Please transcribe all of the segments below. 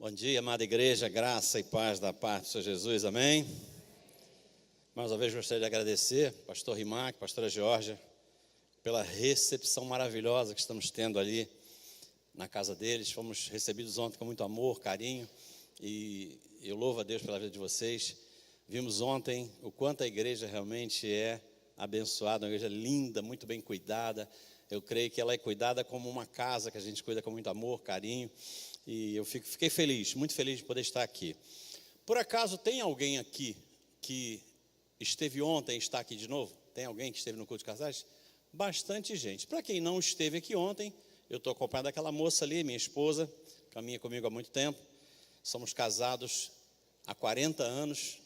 Bom dia, amada igreja, graça e paz da parte do Senhor Jesus, amém? Mais uma vez gostaria de agradecer, pastor Rimac, pastora Georgia, pela recepção maravilhosa que estamos tendo ali na casa deles. Fomos recebidos ontem com muito amor, carinho, e eu louvo a Deus pela vida de vocês. Vimos ontem o quanto a igreja realmente é abençoada, uma igreja linda, muito bem cuidada. Eu creio que ela é cuidada como uma casa que a gente cuida com muito amor, carinho. E eu fiquei feliz, muito feliz de poder estar aqui. Por acaso tem alguém aqui que esteve ontem e está aqui de novo? Tem alguém que esteve no culto de casais? Bastante gente. Para quem não esteve aqui ontem, eu estou acompanhado daquela moça ali, minha esposa, caminha comigo há muito tempo. Somos casados há 40 anos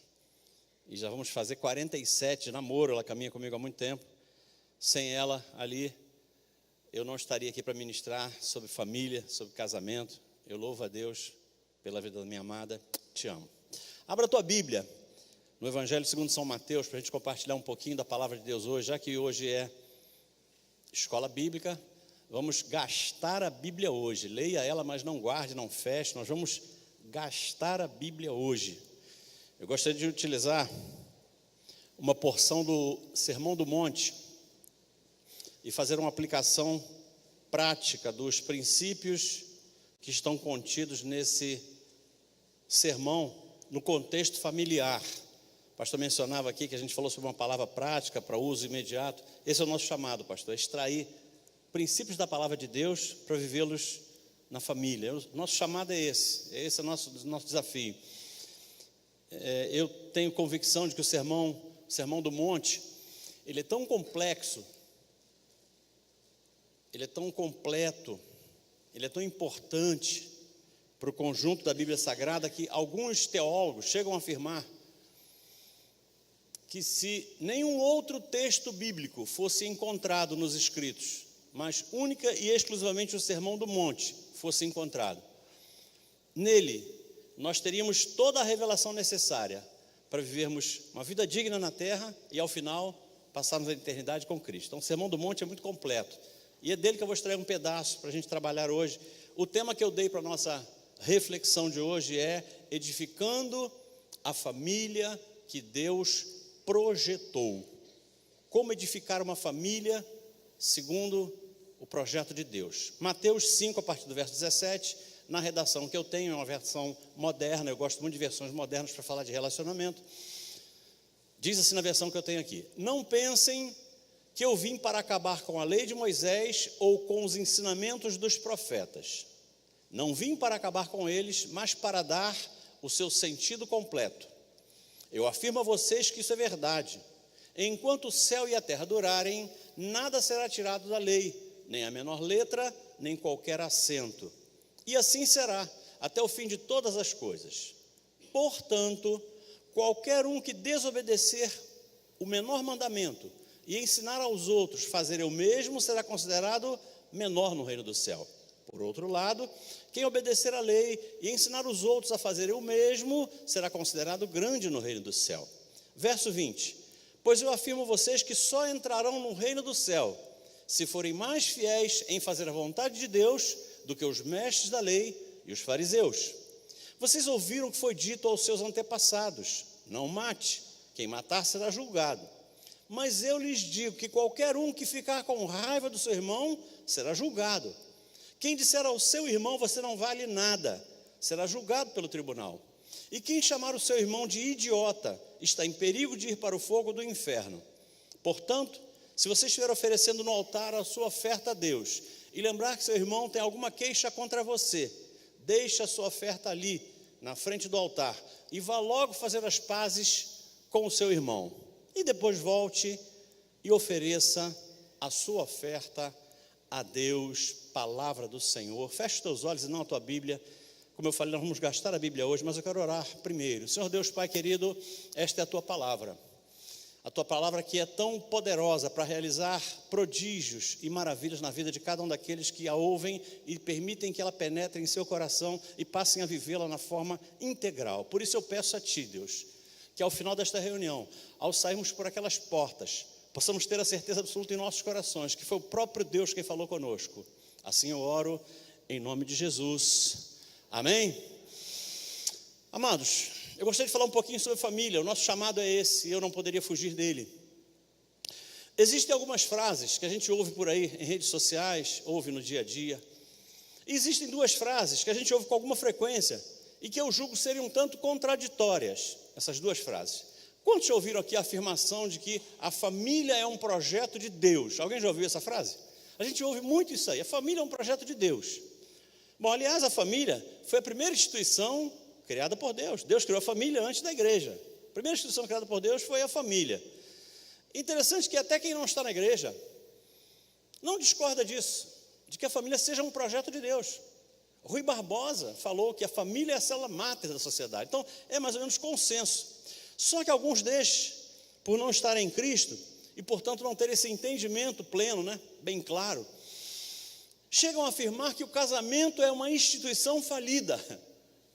e já vamos fazer 47 de namoro. Ela caminha comigo há muito tempo. Sem ela ali, eu não estaria aqui para ministrar sobre família, sobre casamento. Eu louvo a Deus pela vida da minha amada, te amo. Abra a tua Bíblia no Evangelho segundo São Mateus, para a gente compartilhar um pouquinho da palavra de Deus hoje, já que hoje é escola bíblica. Vamos gastar a Bíblia hoje. Leia ela, mas não guarde, não feche. Nós vamos gastar a Bíblia hoje. Eu gostaria de utilizar uma porção do Sermão do Monte e fazer uma aplicação prática dos princípios que estão contidos nesse sermão, no contexto familiar. O pastor mencionava aqui que a gente falou sobre uma palavra prática para uso imediato. Esse é o nosso chamado, pastor, é extrair princípios da palavra de Deus para vivê-los na família. O nosso chamado é esse é o nosso desafio. Eu tenho convicção de que o Sermão do Monte, ele é tão complexo, ele é tão completo, ele é tão importante para o conjunto da Bíblia Sagrada que alguns teólogos chegam a afirmar que se nenhum outro texto bíblico fosse encontrado nos escritos, mas única e exclusivamente o Sermão do Monte fosse encontrado, nele nós teríamos toda a revelação necessária para vivermos uma vida digna na terra e ao final passarmos a eternidade com Cristo. Então o Sermão do Monte é muito completo. E é dele que eu vou extrair um pedaço para a gente trabalhar hoje. O tema que eu dei para a nossa reflexão de hoje é edificando a família que Deus projetou. Como edificar uma família segundo o projeto de Deus. Mateus 5, a partir do verso 17, na redação que eu tenho, é uma versão moderna, eu gosto muito de versões modernas para falar de relacionamento. Diz assim na versão que eu tenho aqui: não pensem que eu vim para acabar com a lei de Moisés ou com os ensinamentos dos profetas. Não vim para acabar com eles, mas para dar o seu sentido completo. Eu afirmo a vocês que isso é verdade. Enquanto o céu e a terra durarem, nada será tirado da lei, nem a menor letra, nem qualquer acento. E assim será, até o fim de todas as coisas. Portanto, qualquer um que desobedecer o menor mandamento e ensinar aos outros a fazerem o mesmo, será considerado menor no reino do céu. Por outro lado, quem obedecer à lei e ensinar os outros a fazerem o mesmo, será considerado grande no reino do céu. Verso 20: pois eu afirmo a vocês que só entrarão no reino do céu se forem mais fiéis em fazer a vontade de Deus do que os mestres da lei e os fariseus. Vocês ouviram o que foi dito aos seus antepassados: não mate, quem matar será julgado. Mas eu lhes digo que qualquer um que ficar com raiva do seu irmão será julgado. Quem disser ao seu irmão, você não vale nada, será julgado pelo tribunal. E quem chamar o seu irmão de idiota está em perigo de ir para o fogo do inferno. Portanto, se você estiver oferecendo no altar a sua oferta a Deus e lembrar que seu irmão tem alguma queixa contra você, deixe a sua oferta ali, na frente do altar, e vá logo fazer as pazes com o seu irmão. E depois volte e ofereça a sua oferta a Deus. Palavra do Senhor. Feche os teus olhos e não a tua Bíblia. Como eu falei, nós vamos gastar a Bíblia hoje, mas eu quero orar primeiro. Senhor Deus, Pai querido, esta é a tua palavra. A tua palavra que é tão poderosa para realizar prodígios e maravilhas na vida de cada um daqueles que a ouvem e permitem que ela penetre em seu coração e passem a vivê-la na forma integral. Por isso eu peço a Ti, Deus, que ao final desta reunião, ao sairmos por aquelas portas, possamos ter a certeza absoluta em nossos corações que foi o próprio Deus quem falou conosco. Assim eu oro em nome de Jesus. Amém? Amados, eu gostaria de falar um pouquinho sobre família. O nosso chamado é esse, e eu não poderia fugir dele. Existem algumas frases que a gente ouve por aí em redes sociais, ouve no dia a dia. E existem duas frases que a gente ouve com alguma frequência e que eu julgo serem um tanto contraditórias, essas duas frases. Quantos já ouviram aqui a afirmação de que a família é um projeto de Deus? Alguém já ouviu essa frase? A gente ouve muito isso aí, a família é um projeto de Deus. Bom, aliás, a família foi a primeira instituição criada por Deus. Deus criou a família antes da igreja. A primeira instituição criada por Deus foi a família. Interessante que até quem não está na igreja não discorda disso, de que a família seja um projeto de Deus. Rui Barbosa falou que a família é a célula máter da sociedade. Então, é mais ou menos consenso. Só que alguns destes, por não estarem em Cristo, e portanto não terem esse entendimento pleno, bem claro, chegam a afirmar que o casamento é uma instituição falida.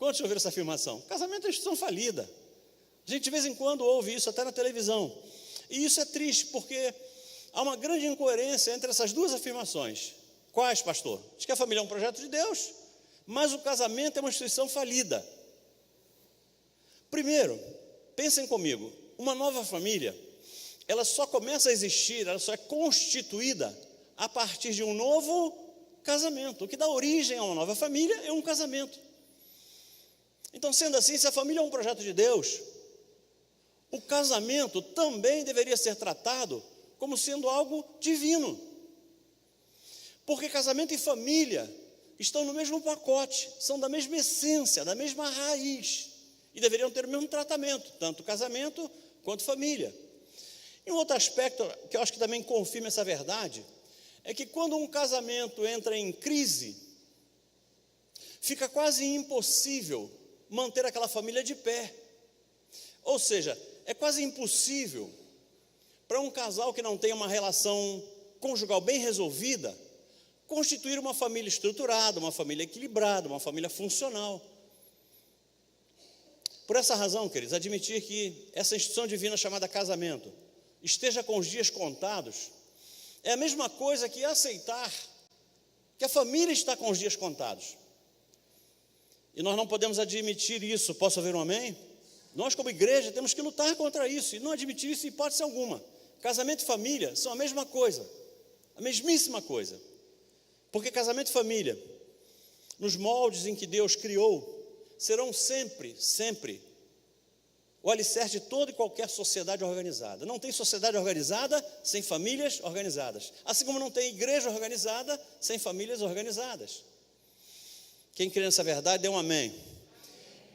Quantos já ouviram essa afirmação? O casamento é uma instituição falida. A gente de vez em quando ouve isso até na televisão. E isso é triste, porque há uma grande incoerência entre essas duas afirmações. Quais, pastor? Diz que a família é um projeto de Deus, mas o casamento é uma instituição falida. Primeiro, pensem comigo, uma nova família, ela só começa a existir, ela só é constituída a partir de um novo casamento. O que dá origem a uma nova família é um casamento. Então, sendo assim, se a família é um projeto de Deus, o casamento também deveria ser tratado como sendo algo divino. Porque casamento e família estão no mesmo pacote, são da mesma essência, da mesma raiz, e deveriam ter o mesmo tratamento, tanto casamento quanto família. E um outro aspecto que eu acho que também confirma essa verdade, é que quando um casamento entra em crise, fica quase impossível manter aquela família de pé. Ou seja, é quase impossível para um casal que não tem uma relação conjugal bem resolvida, constituir uma família estruturada, uma família equilibrada, uma família funcional. Por essa razão, queridos, admitir que essa instituição divina chamada casamento esteja com os dias contados, é a mesma coisa que aceitar que a família está com os dias contados. E nós não podemos admitir isso. Posso ouvir um amém? Nós, como igreja, temos que lutar contra isso e não admitir isso em hipótese alguma. Casamento e família são a mesma coisa, a mesmíssima coisa. Porque casamento e família, nos moldes em que Deus criou, serão sempre o alicerce de toda e qualquer sociedade organizada. Não tem sociedade organizada sem famílias organizadas. Assim como não tem igreja organizada sem famílias organizadas. Quem crê nessa verdade, dê um amém.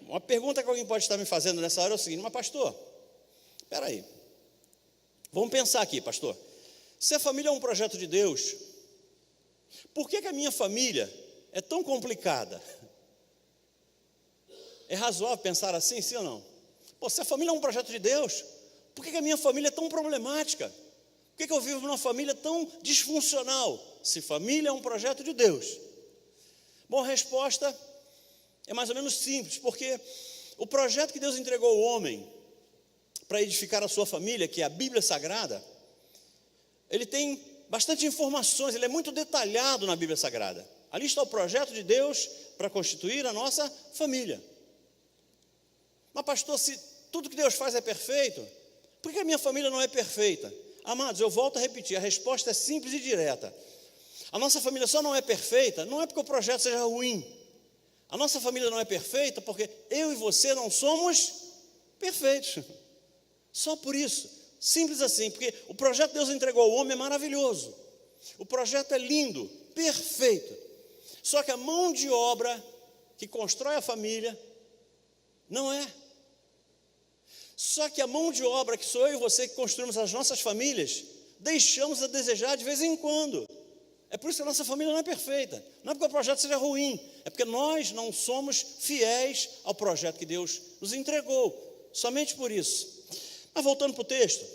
Uma pergunta que alguém pode estar me fazendo nessa hora é o seguinte: mas pastor, espera aí, vamos pensar aqui, pastor. Se a família é um projeto de Deus, por que a minha família é tão complicada? É razoável pensar assim, sim ou não? Pô, se a família é um projeto de Deus, por que a minha família é tão problemática? Por que eu vivo numa família tão disfuncional? Se família é um projeto de Deus. Bom, a resposta é mais ou menos simples, porque o projeto que Deus entregou ao homem para edificar a sua família, que é a Bíblia Sagrada, ele tem bastante informações, ele é muito detalhado na Bíblia Sagrada. Ali está o projeto de Deus para constituir a nossa família. Mas pastor, se tudo que Deus faz é perfeito, por que a minha família não é perfeita? Amados, eu volto a repetir, a resposta é simples e direta. A nossa família só não é perfeita, não é porque o projeto seja ruim. A nossa família não é perfeita porque eu e você não somos perfeitos. Só por isso, simples assim, porque o projeto que Deus entregou ao homem é maravilhoso. O projeto é lindo, perfeito. Só que a mão de obra que constrói a família não é. Só que a mão de obra que sou eu e você que construímos as nossas famílias, deixamos a desejar de vez em quando. É por isso que a nossa família não é perfeita. Não é porque o projeto seja ruim, é porque nós não somos fiéis ao projeto que Deus nos entregou. Somente por isso. Mas voltando para o texto,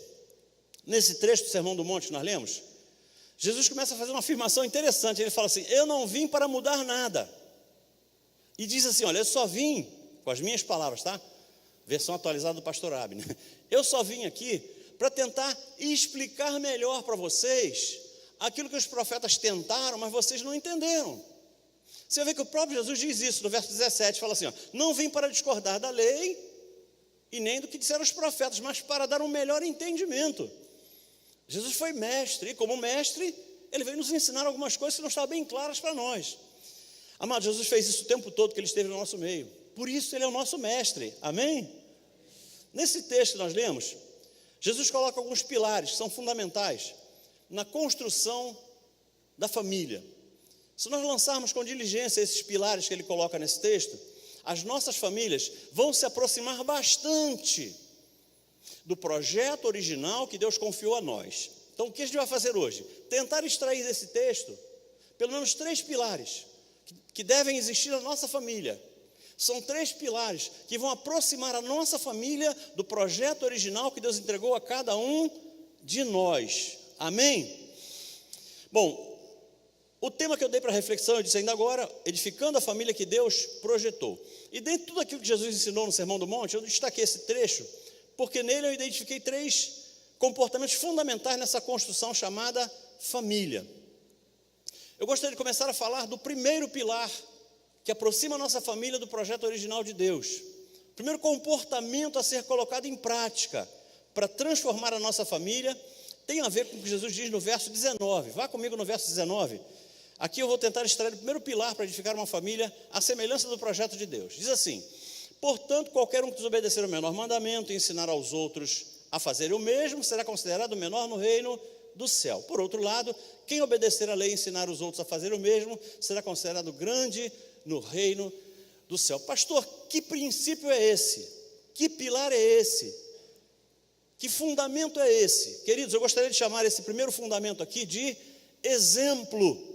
nesse trecho do Sermão do Monte que nós lemos, Jesus começa a fazer uma afirmação interessante. Ele fala assim: eu não vim para mudar nada. E diz assim, olha, eu só vim, com as minhas palavras, tá? Versão atualizada do pastor Abner. Eu só vim aqui para tentar explicar melhor para vocês aquilo que os profetas tentaram, mas vocês não entenderam. Você vê que o próprio Jesus diz isso, no verso 17, fala assim, ó, não vim para discordar da lei e nem do que disseram os profetas, mas para dar um melhor entendimento. Jesus foi mestre, e como mestre, ele veio nos ensinar algumas coisas que não estavam bem claras para nós. Amado, Jesus fez isso o tempo todo que ele esteve no nosso meio. Por isso ele é o nosso mestre, amém? Nesse texto que nós lemos, Jesus coloca alguns pilares que são fundamentais na construção da família. Se nós lançarmos com diligência esses pilares que ele coloca nesse texto, as nossas famílias vão se aproximar bastante do projeto original que Deus confiou a nós. Então, o que a gente vai fazer hoje? Tentar extrair desse texto pelo menos 3 pilares que devem existir na nossa família. São 3 pilares que vão aproximar a nossa família do projeto original que Deus entregou a cada um de nós. Amém? Bom, o tema que eu dei para reflexão, eu disse ainda agora, edificando a família que Deus projetou. E dentro de tudo aquilo que Jesus ensinou no Sermão do Monte, eu destaquei esse trecho, porque nele eu identifiquei 3 comportamentos fundamentais nessa construção chamada família. Eu gostaria de começar a falar do primeiro pilar que aproxima a nossa família do projeto original de Deus. O primeiro comportamento a ser colocado em prática para transformar a nossa família tem a ver com o que Jesus diz no verso 19. Vá comigo no verso 19. Aqui eu vou tentar extrair o primeiro pilar para edificar uma família à semelhança do projeto de Deus. Diz assim: portanto, qualquer um que desobedecer o menor mandamento e ensinar aos outros a fazer o mesmo, será considerado menor no reino do céu. Por outro lado, quem obedecer a lei e ensinar os outros a fazer o mesmo, será considerado grande no reino do céu. Pastor, que princípio é esse? Que pilar é esse? Que fundamento é esse? Queridos, eu gostaria de chamar esse primeiro fundamento aqui de exemplo.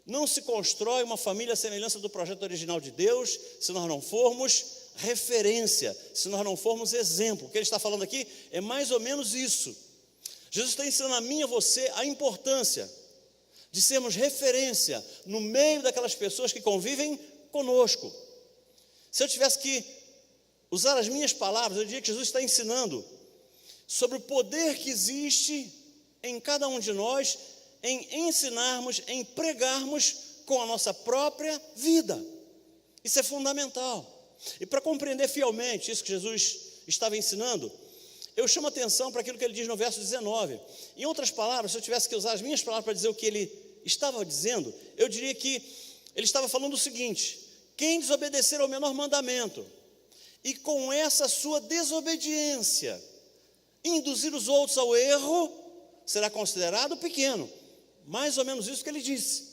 Não se constrói uma família à semelhança do projeto original de Deus se nós não formos referência, se nós não formos exemplo. O que ele está falando aqui é mais ou menos isso. Jesus está ensinando a mim e a você a importância de sermos referência no meio daquelas pessoas que convivem conosco. Se eu tivesse que usar as minhas palavras, eu diria que Jesus está ensinando sobre o poder que existe em cada um de nós em ensinarmos, em pregarmos com a nossa própria vida. Isso é fundamental. E para compreender fielmente isso que Jesus estava ensinando, eu chamo atenção para aquilo que ele diz no verso 19. Em outras palavras, se eu tivesse que usar as minhas palavras para dizer o que ele estava dizendo, eu diria que ele estava falando o seguinte: quem desobedecer ao menor mandamento e com essa sua desobediência induzir os outros ao erro, será considerado pequeno. Mais ou menos isso que ele disse.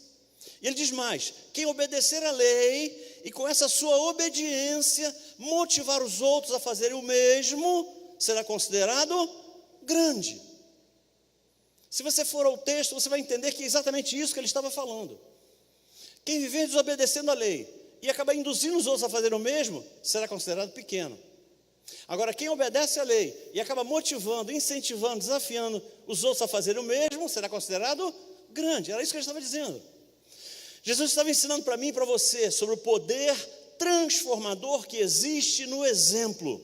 E ele diz mais: quem obedecer à lei e com essa sua obediência motivar os outros a fazerem o mesmo, será considerado grande. Se você for ao texto, você vai entender que é exatamente isso que ele estava falando. Quem viver desobedecendo a lei e acabar induzindo os outros a fazer o mesmo, será considerado pequeno. Agora, quem obedece à lei e acaba motivando, incentivando, desafiando os outros a fazer o mesmo, será considerado grande. Era isso que ele estava dizendo. Jesus estava ensinando para mim e para você sobre o poder transformador que existe no exemplo.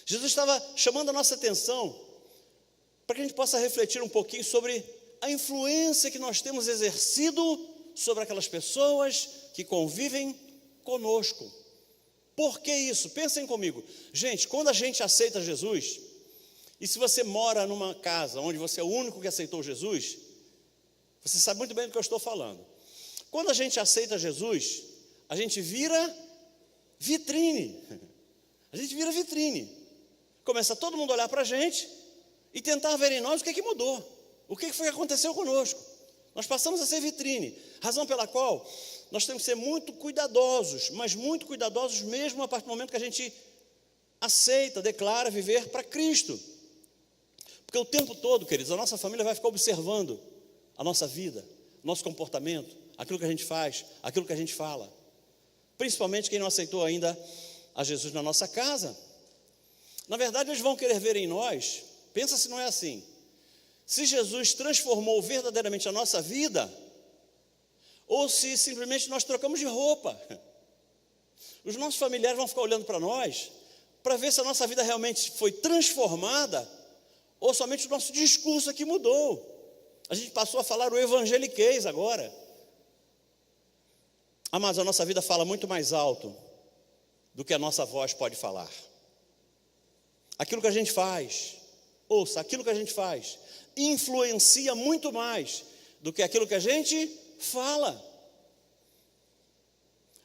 Jesus estava chamando a nossa atenção para que a gente possa refletir um pouquinho sobre a influência que nós temos exercido sobre aquelas pessoas que convivem conosco. Por que isso? Pensem comigo. Gente, quando a gente aceita Jesus, e se você mora numa casa onde você é o único que aceitou Jesus, você sabe muito bem do que eu estou falando. Quando a gente aceita Jesus, a gente vira vitrine. A gente vira vitrine. Começa todo mundo a olhar para a gente e tentar ver em nós o que é que mudou. O que foi que aconteceu conosco. Nós passamos a ser vitrine. Razão pela qual nós temos que ser muito cuidadosos, mas muito cuidadosos mesmo a partir do momento que a gente aceita, declara viver para Cristo. Porque o tempo todo, queridos, a nossa família vai ficar observando a nossa vida, nosso comportamento, aquilo que a gente faz, aquilo que a gente fala. Principalmente quem não aceitou ainda a Jesus na nossa casa. Na verdade, eles vão querer ver em nós, pensa se não é assim, se Jesus transformou verdadeiramente a nossa vida, ou se simplesmente nós trocamos de roupa. Os nossos familiares vão ficar olhando para nós, para ver se a nossa vida realmente foi transformada, ou somente o nosso discurso aqui mudou. A gente passou a falar o evangeliquez agora. Amados, a nossa vida fala muito mais alto do que a nossa voz pode falar. Aquilo que a gente faz, ouça, aquilo que a gente faz, influencia muito mais do que aquilo que a gente fala.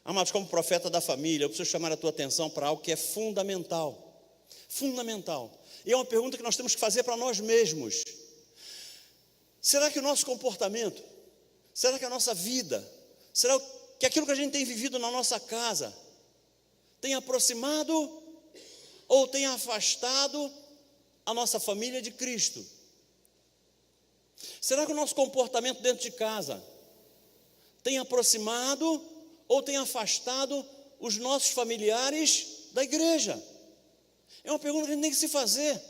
Amados, como profeta da família, eu preciso chamar a tua atenção para algo que é fundamental. Fundamental. E é uma pergunta que nós temos que fazer para nós mesmos. Será que o nosso comportamento, será que a nossa vida, será que aquilo que a gente tem vivido na nossa casa tem aproximado ou tem afastado a nossa família de Cristo? Será que o nosso comportamento dentro de casa tem aproximado ou tem afastado os nossos familiares da igreja? É uma pergunta que a gente tem que se fazer.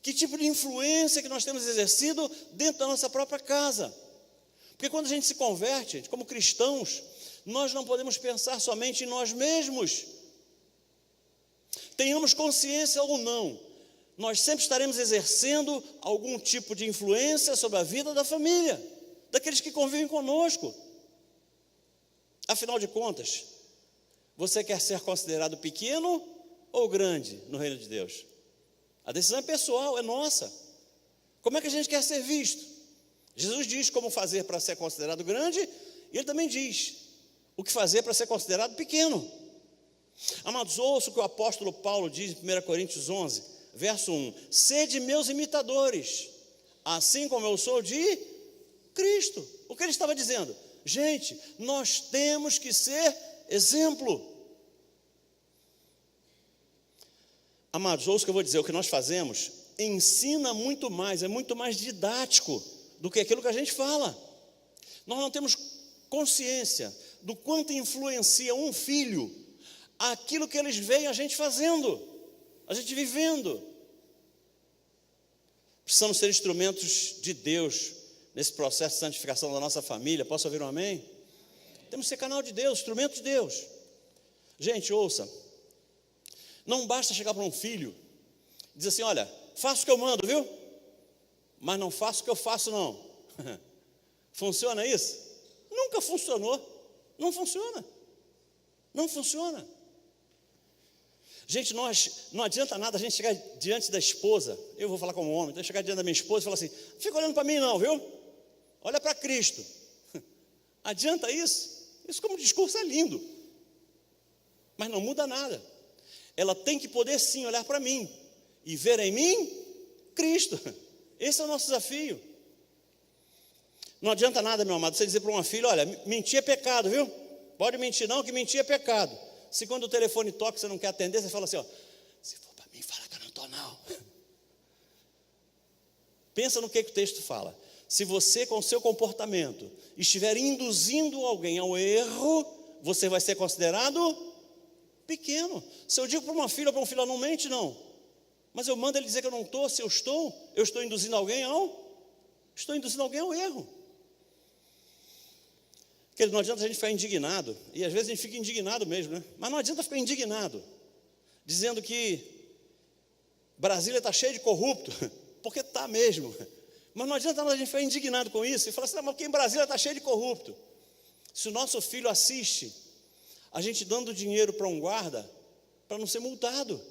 Que tipo de influência que nós temos exercido dentro da nossa própria casa? Porque quando a gente se converte, como cristãos, nós não podemos pensar somente em nós mesmos. Tenhamos consciência ou não, nós sempre estaremos exercendo algum tipo de influência sobre a vida da família, daqueles que convivem conosco. Afinal de contas, você quer ser considerado pequeno ou grande no reino de Deus? A decisão é pessoal, é nossa. Como é que a gente quer ser visto? Jesus diz como fazer para ser considerado grande, e ele também diz o que fazer para ser considerado pequeno. Amados, ouça o que o apóstolo Paulo diz em 1 Coríntios 11, verso 1: sede meus imitadores, assim como eu sou de Cristo. O que ele estava dizendo? Gente, nós temos que ser exemplo. Amados, ouça o que eu vou dizer, o que nós fazemos ensina muito mais, é muito mais didático do que aquilo que a gente fala. Nós não temos consciência do quanto influencia um filho aquilo que eles veem a gente fazendo, a gente vivendo. Precisamos ser instrumentos de Deus nesse processo de santificação da nossa família. Posso ouvir um amém? Temos que ser canal de Deus, instrumento de Deus. Gente, ouça, não basta chegar para um filho e dizer assim: olha, faça o que eu mando, viu? Mas não faça o que eu faço, não. Funciona isso? Nunca funcionou. Não funciona. Não funciona. Gente, não adianta nada a gente chegar diante da esposa. Eu vou falar como homem, então chegar diante da minha esposa e falar assim: não fica olhando para mim não, viu? Olha para Cristo. Adianta isso? Isso como discurso é lindo, mas não muda nada. Ela tem que poder sim olhar para mim e ver em mim Cristo. Esse é o nosso desafio. Não adianta nada, meu amado, você dizer para uma filha: olha, mentir é pecado, viu? Pode mentir não, que mentir é pecado. Se quando o telefone toca você não quer atender, você fala assim: ó, se for para mim, fala que eu não estou não. Pensa no que o texto fala. Se você com o seu comportamento estiver induzindo alguém ao erro, você vai ser considerado pequeno. Se eu digo para uma filha ou para um filho: não mente não, mas eu mando ele dizer que eu não estou, se eu estou induzindo alguém ao erro. Porque não adianta a gente ficar indignado, e às vezes a gente fica indignado mesmo, né? Mas não adianta ficar indignado, dizendo que Brasília está cheia de corrupto, porque está mesmo. Mas não adianta a gente ficar indignado com isso, e falar assim: não, mas porque em Brasília está cheio de corrupto. Se o nosso filho assiste a gente dando dinheiro para um guarda, para não ser multado,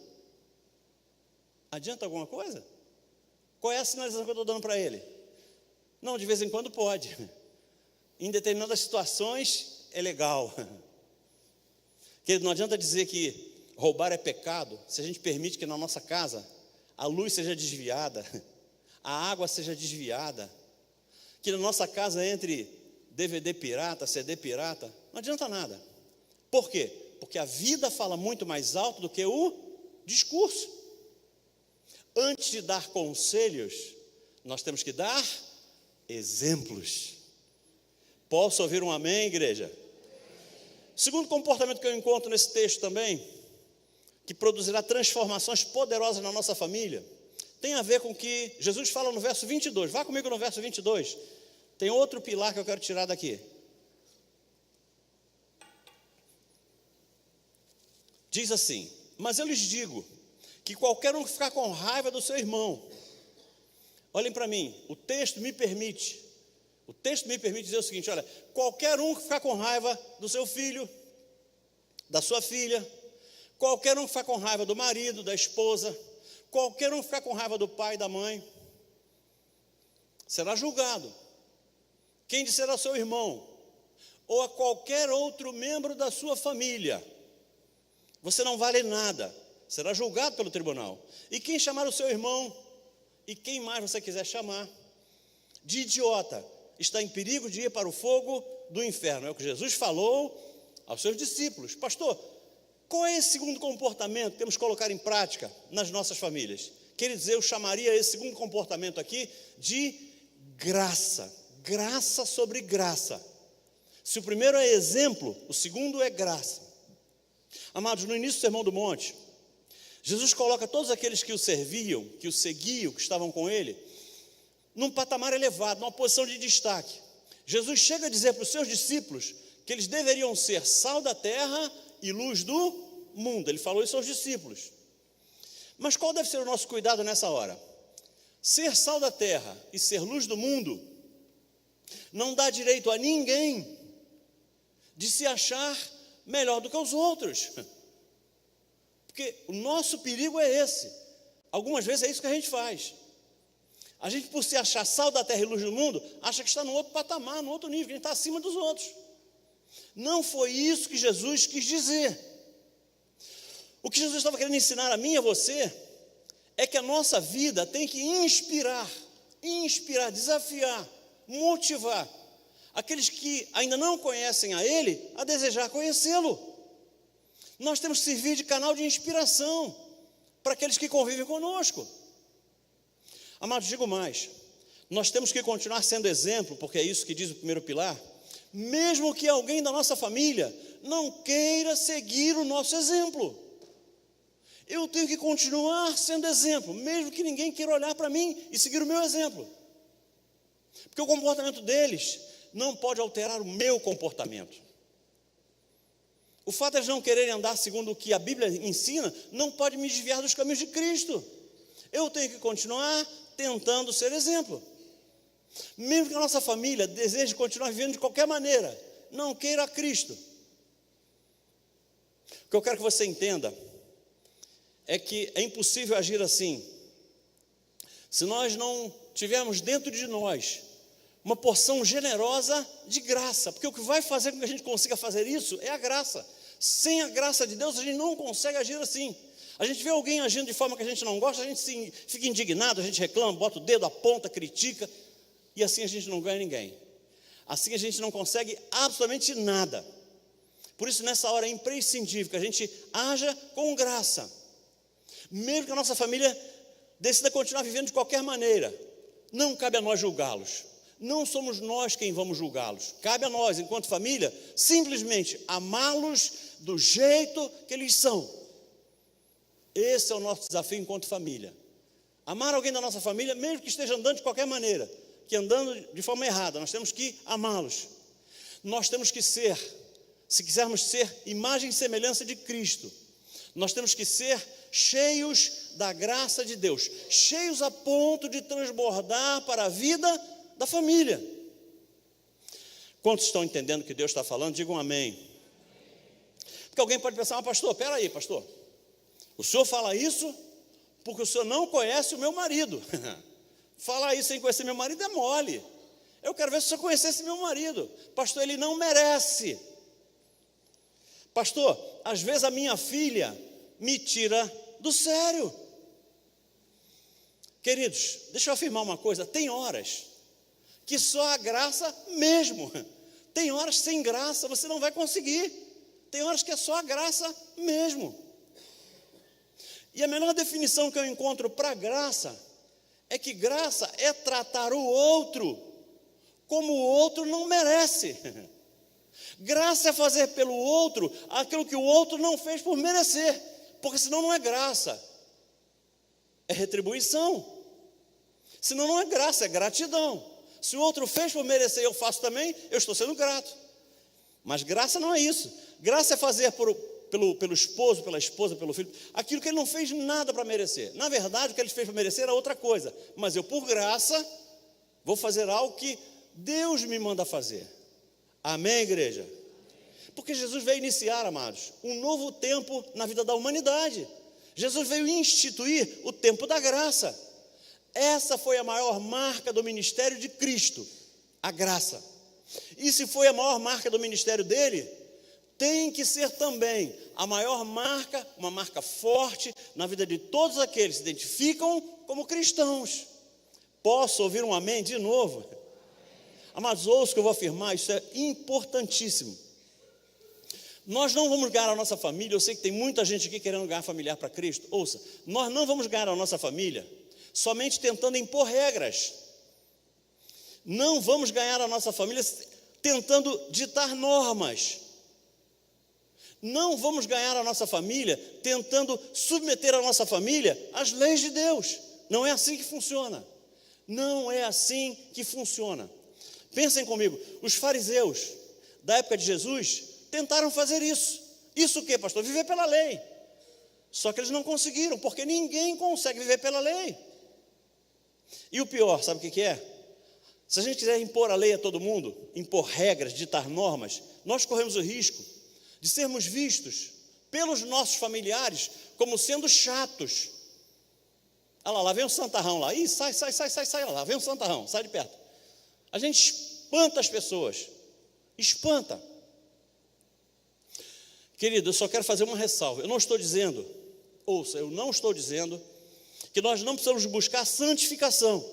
adianta alguma coisa? Qual é a sinalização que eu estou dando para ele? Não, de vez em quando pode. Em determinadas situações é legal. Querido, não adianta dizer que roubar é pecado se a gente permite que na nossa casa a luz seja desviada, a água seja desviada, que na nossa casa entre DVD pirata, CD pirata. Não adianta nada. Por quê? Porque a vida fala muito mais alto do que o discurso. Antes de dar conselhos, nós temos que dar exemplos. Posso ouvir um amém, igreja? Segundo comportamento que eu encontro nesse texto também, que produzirá transformações poderosas na nossa família, tem a ver com o que Jesus fala no verso 22. Vá comigo no verso 22. Tem outro pilar que eu quero tirar daqui. Diz assim: mas eu lhes digo que qualquer um que ficar com raiva do seu irmão, olhem para mim, o texto me permite O texto me permite dizer o seguinte: olha, qualquer um que ficar com raiva do seu filho, da sua filha, qualquer um que ficar com raiva do marido, da esposa, qualquer um que ficar com raiva do pai e da mãe, será julgado. Quem disser ao seu irmão, ou a qualquer outro membro da sua família, você não vale nada, será julgado pelo tribunal. E quem chamar o seu irmão, e quem mais você quiser chamar, de idiota, está em perigo de ir para o fogo do inferno. É o que Jesus falou aos seus discípulos. Pastor, qual é esse segundo comportamento que temos que colocar em prática nas nossas famílias? Quer dizer, eu chamaria esse segundo comportamento aqui de graça. Graça sobre graça. Se o primeiro é exemplo, o segundo é graça. Amados, no início do Sermão do Monte, Jesus coloca todos aqueles que o serviam, que o seguiam, que estavam com ele, num patamar elevado, numa posição de destaque. Jesus chega a dizer para os seus discípulos que eles deveriam ser sal da terra e luz do mundo. Ele falou isso aos discípulos. Mas qual deve ser o nosso cuidado nessa hora? Ser sal da terra e ser luz do mundo não dá direito a ninguém de se achar melhor do que os outros. Porque o nosso perigo é esse. Algumas vezes é isso que a gente faz. A gente, por se achar sal da terra e luz do mundo, acha que está no outro patamar, no outro nível, que a gente está acima dos outros. Não foi isso que Jesus quis dizer. O que Jesus estava querendo ensinar a mim e a você é que a nossa vida tem que inspirar, desafiar, motivar aqueles que ainda não conhecem a Ele a desejar conhecê-lo. Nós temos que servir de canal de inspiração para aqueles que convivem conosco. Amados, digo mais, nós temos que continuar sendo exemplo, porque é isso que diz o primeiro pilar, mesmo que alguém da nossa família não queira seguir o nosso exemplo. Eu tenho que continuar sendo exemplo, mesmo que ninguém queira olhar para mim e seguir o meu exemplo. Porque o comportamento deles não pode alterar o meu comportamento. O fato de eles não quererem andar segundo o que a Bíblia ensina, não pode me desviar dos caminhos de Cristo. Eu tenho que continuar tentando ser exemplo. Mesmo que a nossa família deseje continuar vivendo de qualquer maneira, não queira Cristo. O que eu quero que você entenda é que é impossível agir assim se nós não tivermos dentro de nós uma porção generosa de graça, porque o que vai fazer com que a gente consiga fazer isso é a graça. Sem a graça de Deus a gente não consegue agir assim. A gente vê alguém agindo de forma que a gente não gosta, a gente fica indignado, a gente reclama, bota o dedo, aponta, critica, e assim a gente não ganha ninguém. Assim a gente não consegue absolutamente nada. Por isso, nessa hora é imprescindível que a gente haja com graça. Mesmo que a nossa família decida continuar vivendo de qualquer maneira, não cabe a nós julgá-los. Não somos nós quem vamos julgá-los. Cabe a nós, enquanto família, simplesmente amá-los do jeito que eles são. Esse é o nosso desafio enquanto família. Amar alguém da nossa família, mesmo que esteja andando de qualquer maneira, que andando de forma errada, nós temos que amá-los. Nós temos que ser, se quisermos ser imagem e semelhança de Cristo, nós temos que ser cheios da graça de Deus, cheios a ponto de transbordar para a vida da família. Quantos estão entendendo o que Deus está falando? Digam amém. Porque alguém pode pensar, pastor, peraí, pastor, o senhor fala isso porque o senhor não conhece o meu marido. Falar isso sem conhecer meu marido é mole. Eu quero ver se o senhor conhecesse meu marido. Pastor, ele não merece. Pastor, às vezes a minha filha me tira do sério. Queridos, deixa eu afirmar uma coisa, tem horas que só a graça mesmo. Tem horas sem graça, você não vai conseguir. Tem horas que é só a graça mesmo. E a melhor definição que eu encontro para graça é que graça é tratar o outro como o outro não merece. Graça é fazer pelo outro aquilo que o outro não fez por merecer, porque senão não é graça, é retribuição. Senão não é graça, é gratidão. Se o outro fez por merecer e eu faço também, eu estou sendo grato. Mas graça não é isso. Graça é fazer pelo esposo, pela esposa, pelo filho, aquilo que ele não fez nada para merecer. Na verdade, o que ele fez para merecer era outra coisa. Mas eu, por graça, vou fazer algo que Deus me manda fazer. Amém, igreja? Porque Jesus veio iniciar, amados, um novo tempo na vida da humanidade. Jesus veio instituir o tempo da graça. Essa foi a maior marca do ministério de Cristo, a graça. E se foi a maior marca do ministério dele, tem que ser também a maior marca, uma marca forte na vida de todos aqueles que se identificam como cristãos. Posso ouvir um amém de novo? Amados, ouçam o que eu vou afirmar, isso é importantíssimo. Nós não vamos ganhar a nossa família, eu sei que tem muita gente aqui querendo ganhar familiar para Cristo. Ouça, nós não vamos ganhar a nossa família somente tentando impor regras. Não vamos ganhar a nossa família tentando ditar normas. Não vamos ganhar a nossa família tentando submeter a nossa família às leis de Deus. Não é assim que funciona. Não é assim que funciona. Pensem comigo, os fariseus da época de Jesus tentaram fazer isso. Isso o quê, pastor? Viver pela lei. Só que eles não conseguiram, porque ninguém consegue viver pela lei. E o pior, sabe o que é? Se a gente quiser impor a lei a todo mundo, impor regras, ditar normas, nós corremos o risco de sermos vistos pelos nossos familiares como sendo chatos. Olha lá vem um santarrão lá. Ih, sai lá vem um santarrão, sai de perto. A gente espanta as pessoas. Espanta. Querido, eu só quero fazer uma ressalva. Eu não estou dizendo, ouça, eu não estou dizendo que nós não precisamos buscar santificação.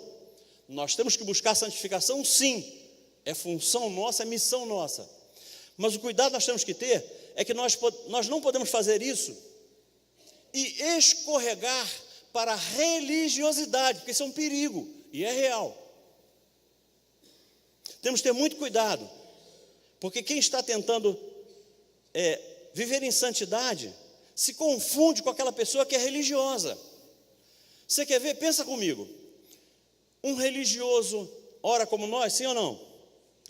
Nós temos que buscar santificação, sim. É função nossa, é missão nossa. Mas o cuidado que nós temos que ter é que nós não podemos fazer isso e escorregar para a religiosidade, porque isso é um perigo e é real. Temos que ter muito cuidado, porque quem está tentando viver em santidade se confunde com aquela pessoa que é religiosa. Você quer ver? Pensa comigo. Um religioso ora como nós, sim ou não?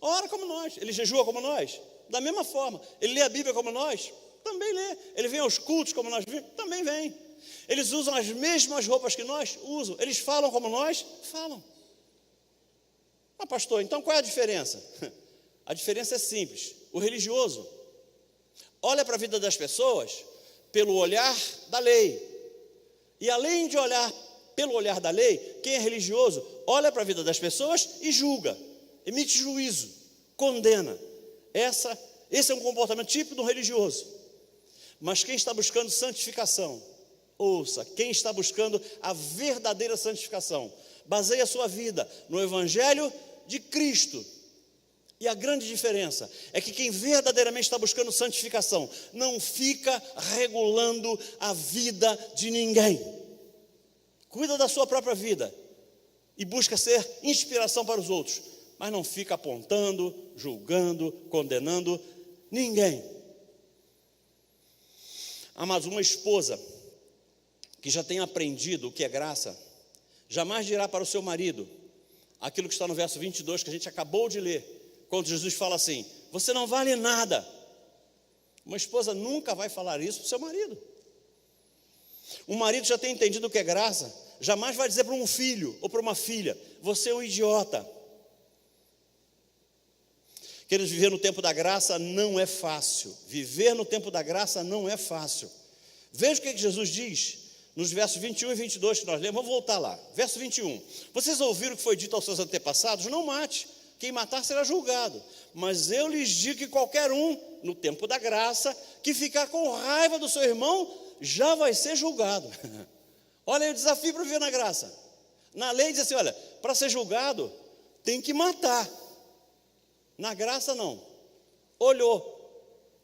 Ora como nós. Ele jejua como nós? Da mesma forma. Ele lê a Bíblia como nós? Também lê. Ele vem aos cultos como nós? Também vem. Eles usam as mesmas roupas que nós? Usam. Eles falam como nós? Falam. Mas pastor, então qual é a diferença? A diferença é simples. O religioso olha para a vida das pessoas pelo olhar da lei. E além de olhar pelo olhar da lei, quem é religioso olha para a vida das pessoas e julga, emite juízo, condena. Esse é um comportamento típico do religioso. Mas quem está buscando santificação, ouça, quem está buscando a verdadeira santificação, baseia a sua vida no Evangelho de Cristo. E a grande diferença é que quem verdadeiramente está buscando santificação não fica regulando a vida de ninguém. Cuida da sua própria vida e busca ser inspiração para os outros, mas não fica apontando, julgando, condenando ninguém. Amados, uma esposa que já tem aprendido o que é graça, jamais dirá para o seu marido aquilo que está no verso 22 que a gente acabou de ler, quando Jesus fala assim: você não vale nada. Uma esposa nunca vai falar isso para o seu marido. Um marido já tem entendido o que é graça, jamais vai dizer para um filho ou para uma filha: você é um idiota. Queridos, viver no tempo da graça não é fácil. Viver no tempo da graça não é fácil. Veja o que Jesus diz nos versos 21 e 22 que nós lemos. Vamos voltar lá. Verso 21. Vocês ouviram o que foi dito aos seus antepassados? Não mate. Quem matar será julgado. Mas eu lhes digo que qualquer um, no tempo da graça, que ficar com raiva do seu irmão, já vai ser julgado. Olha aí o desafio para viver na graça. Na lei diz assim, olha, para ser julgado, tem que matar. Na graça não. Olhou,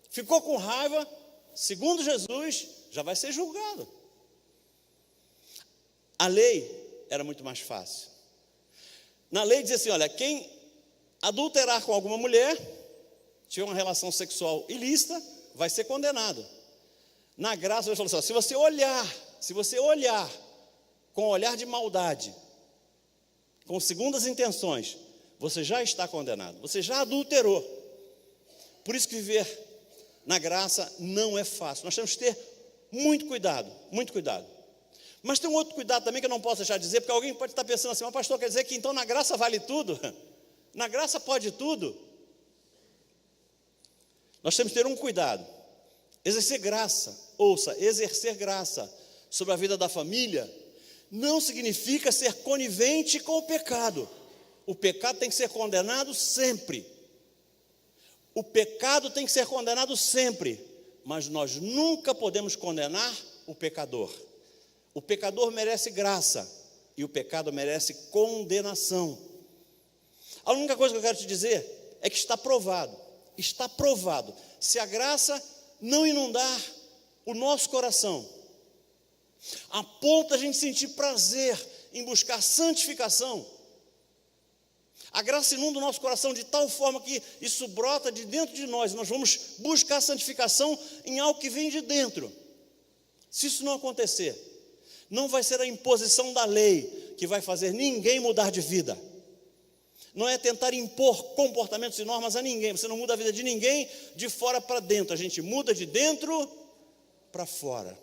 ficou com raiva, segundo Jesus, já vai ser julgado. A lei era muito mais fácil. Na lei dizia assim, olha, quem adulterar com alguma mulher, tiver uma relação sexual ilícita, vai ser condenado. Na graça, Deus falou assim, se você olhar com olhar de maldade, com segundas intenções, você já está condenado, você já adulterou. Por isso que viver na graça não é fácil. Nós temos que ter muito cuidado, muito cuidado. Mas tem um outro cuidado também que eu não posso deixar de dizer, porque alguém pode estar pensando assim, mas pastor, quer dizer que então na graça vale tudo? Na graça pode tudo. Nós temos que ter um cuidado. Exercer graça, ouça, exercer graça sobre a vida da família não significa ser conivente com o pecado. O pecado tem que ser condenado sempre. O pecado tem que ser condenado sempre, mas nós nunca podemos condenar o pecador. O pecador merece graça e o pecado merece condenação. A única coisa que eu quero te dizer é que está provado, se a graça não inundar o nosso coração, a ponto da gente sentir prazer em buscar santificação, a graça inunda o nosso coração de tal forma que isso brota de dentro de nós, nós vamos buscar santificação em algo que vem de dentro. Se isso não acontecer, não vai ser a imposição da lei que vai fazer ninguém mudar de vida. Não é tentar impor comportamentos e normas a ninguém. Você não muda a vida de ninguém de fora para dentro. A gente muda de dentro para fora.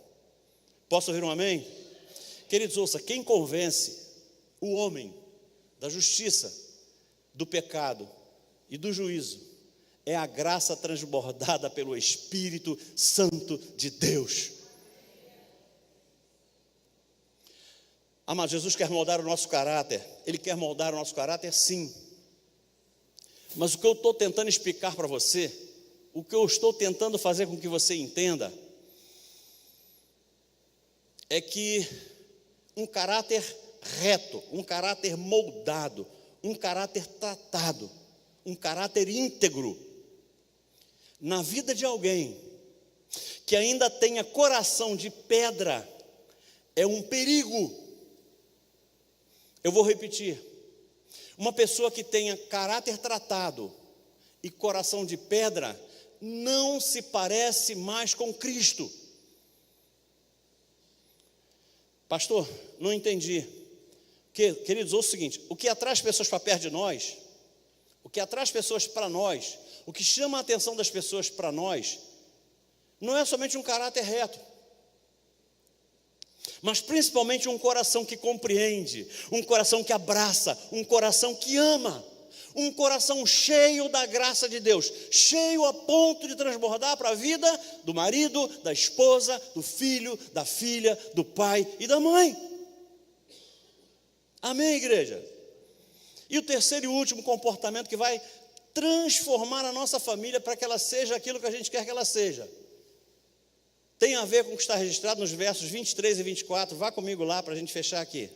Posso ouvir um amém? Queridos, ouça, quem convence o homem da justiça, do pecado e do juízo é a graça transbordada pelo Espírito Santo de Deus. Amado, Jesus quer moldar o nosso caráter. Ele quer moldar o nosso caráter, sim. Mas o que eu estou tentando explicar para você, o que eu estou tentando fazer com que você entenda, é que um caráter reto, um caráter moldado, um caráter tratado, um caráter íntegro, na vida de alguém que ainda tenha coração de pedra, é um perigo. Eu vou repetir. Uma pessoa que tenha caráter tratado e coração de pedra não se parece mais com Cristo. Pastor, não entendi. Queridos, ouça o seguinte: o que atrai as pessoas para perto de nós, o que atrai as pessoas para nós, o que chama a atenção das pessoas para nós, não é somente um caráter reto, mas principalmente um coração que compreende, um coração que abraça, um coração que ama, um coração cheio da graça de Deus, cheio a ponto de transbordar para a vida do marido, da esposa, do filho, da filha, do pai e da mãe. Amém, igreja? E o terceiro e último comportamento que vai transformar a nossa família para que ela seja aquilo que a gente quer que ela seja, tem a ver com o que está registrado nos versos 23 e 24. Vá comigo lá para a gente fechar aqui.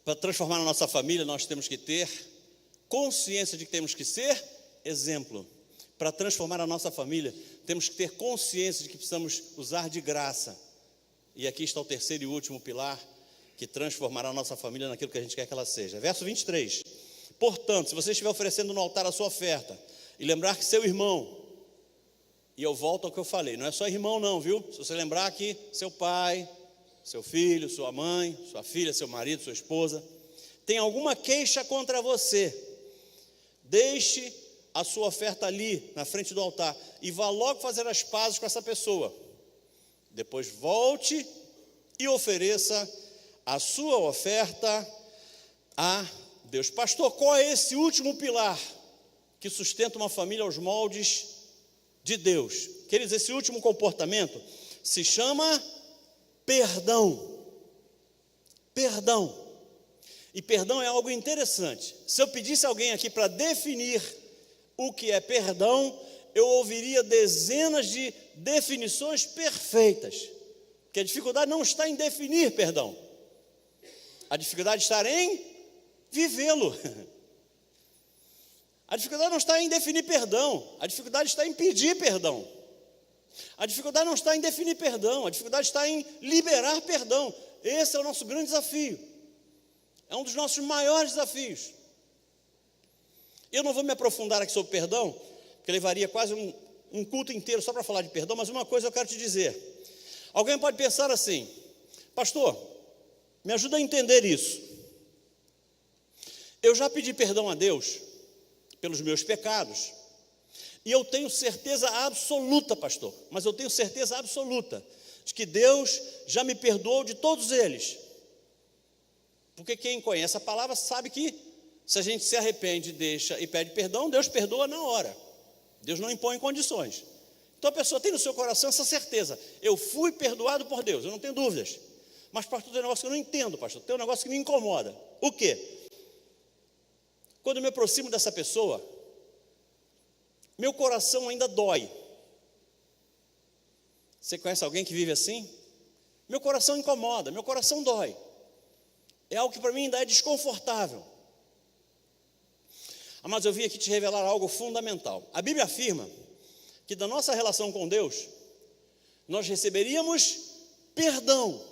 Para transformar a nossa família, nós temos que ter consciência de que temos que ser exemplo. Para transformar a nossa família, temos que ter consciência de que precisamos usar de graça. E aqui está o terceiro e último pilar, que transformará a nossa família naquilo que a gente quer que ela seja. Verso 23. Portanto, se você estiver oferecendo no altar a sua oferta, e lembrar que seu irmão, e eu volto ao que eu falei, não é só irmão não, viu? Se você lembrar que seu pai, seu filho, sua mãe, sua filha, seu marido, sua esposa, tem alguma queixa contra você, deixe a sua oferta ali, na frente do altar, e vá logo fazer as pazes com essa pessoa. Depois volte e ofereça a sua oferta a Deus. Pastor, qual é esse último pilar que sustenta uma família aos moldes de Deus? Queridos, esse último comportamento se chama perdão. Perdão. E perdão é algo interessante. Se eu pedisse a alguém aqui para definir o que é perdão, eu ouviria dezenas de definições perfeitas. Porque a dificuldade não está em definir perdão. A dificuldade está em vivê-lo. A dificuldade não está em definir perdão. A dificuldade está em pedir perdão. A dificuldade não está em definir perdão. A dificuldade está em liberar perdão. Esse é o nosso grande desafio. É um dos nossos maiores desafios. Eu não vou me aprofundar aqui sobre perdão, porque levaria quase um culto inteiro só para falar de perdão, mas uma coisa eu quero te dizer. Alguém pode pensar assim: pastor, me ajuda a entender isso. Eu já pedi perdão a Deus pelos meus pecados. E eu tenho certeza absoluta, pastor, mas eu tenho certeza absoluta de que Deus já me perdoou de todos eles. Porque quem conhece a palavra sabe que se a gente se arrepende, deixa e pede perdão, Deus perdoa na hora. Deus não impõe condições. Então a pessoa tem no seu coração essa certeza: eu fui perdoado por Deus, eu não tenho dúvidas. Mas, pastor, tem um negócio que eu não entendo, pastor, tem um negócio que me incomoda. O quê? Quando eu me aproximo dessa pessoa, meu coração ainda dói. Você conhece alguém que vive assim? Meu coração incomoda, meu coração dói. É algo que para mim ainda é desconfortável. Mas eu vim aqui te revelar algo fundamental. A Bíblia afirma que da nossa relação com Deus, nós receberíamos perdão.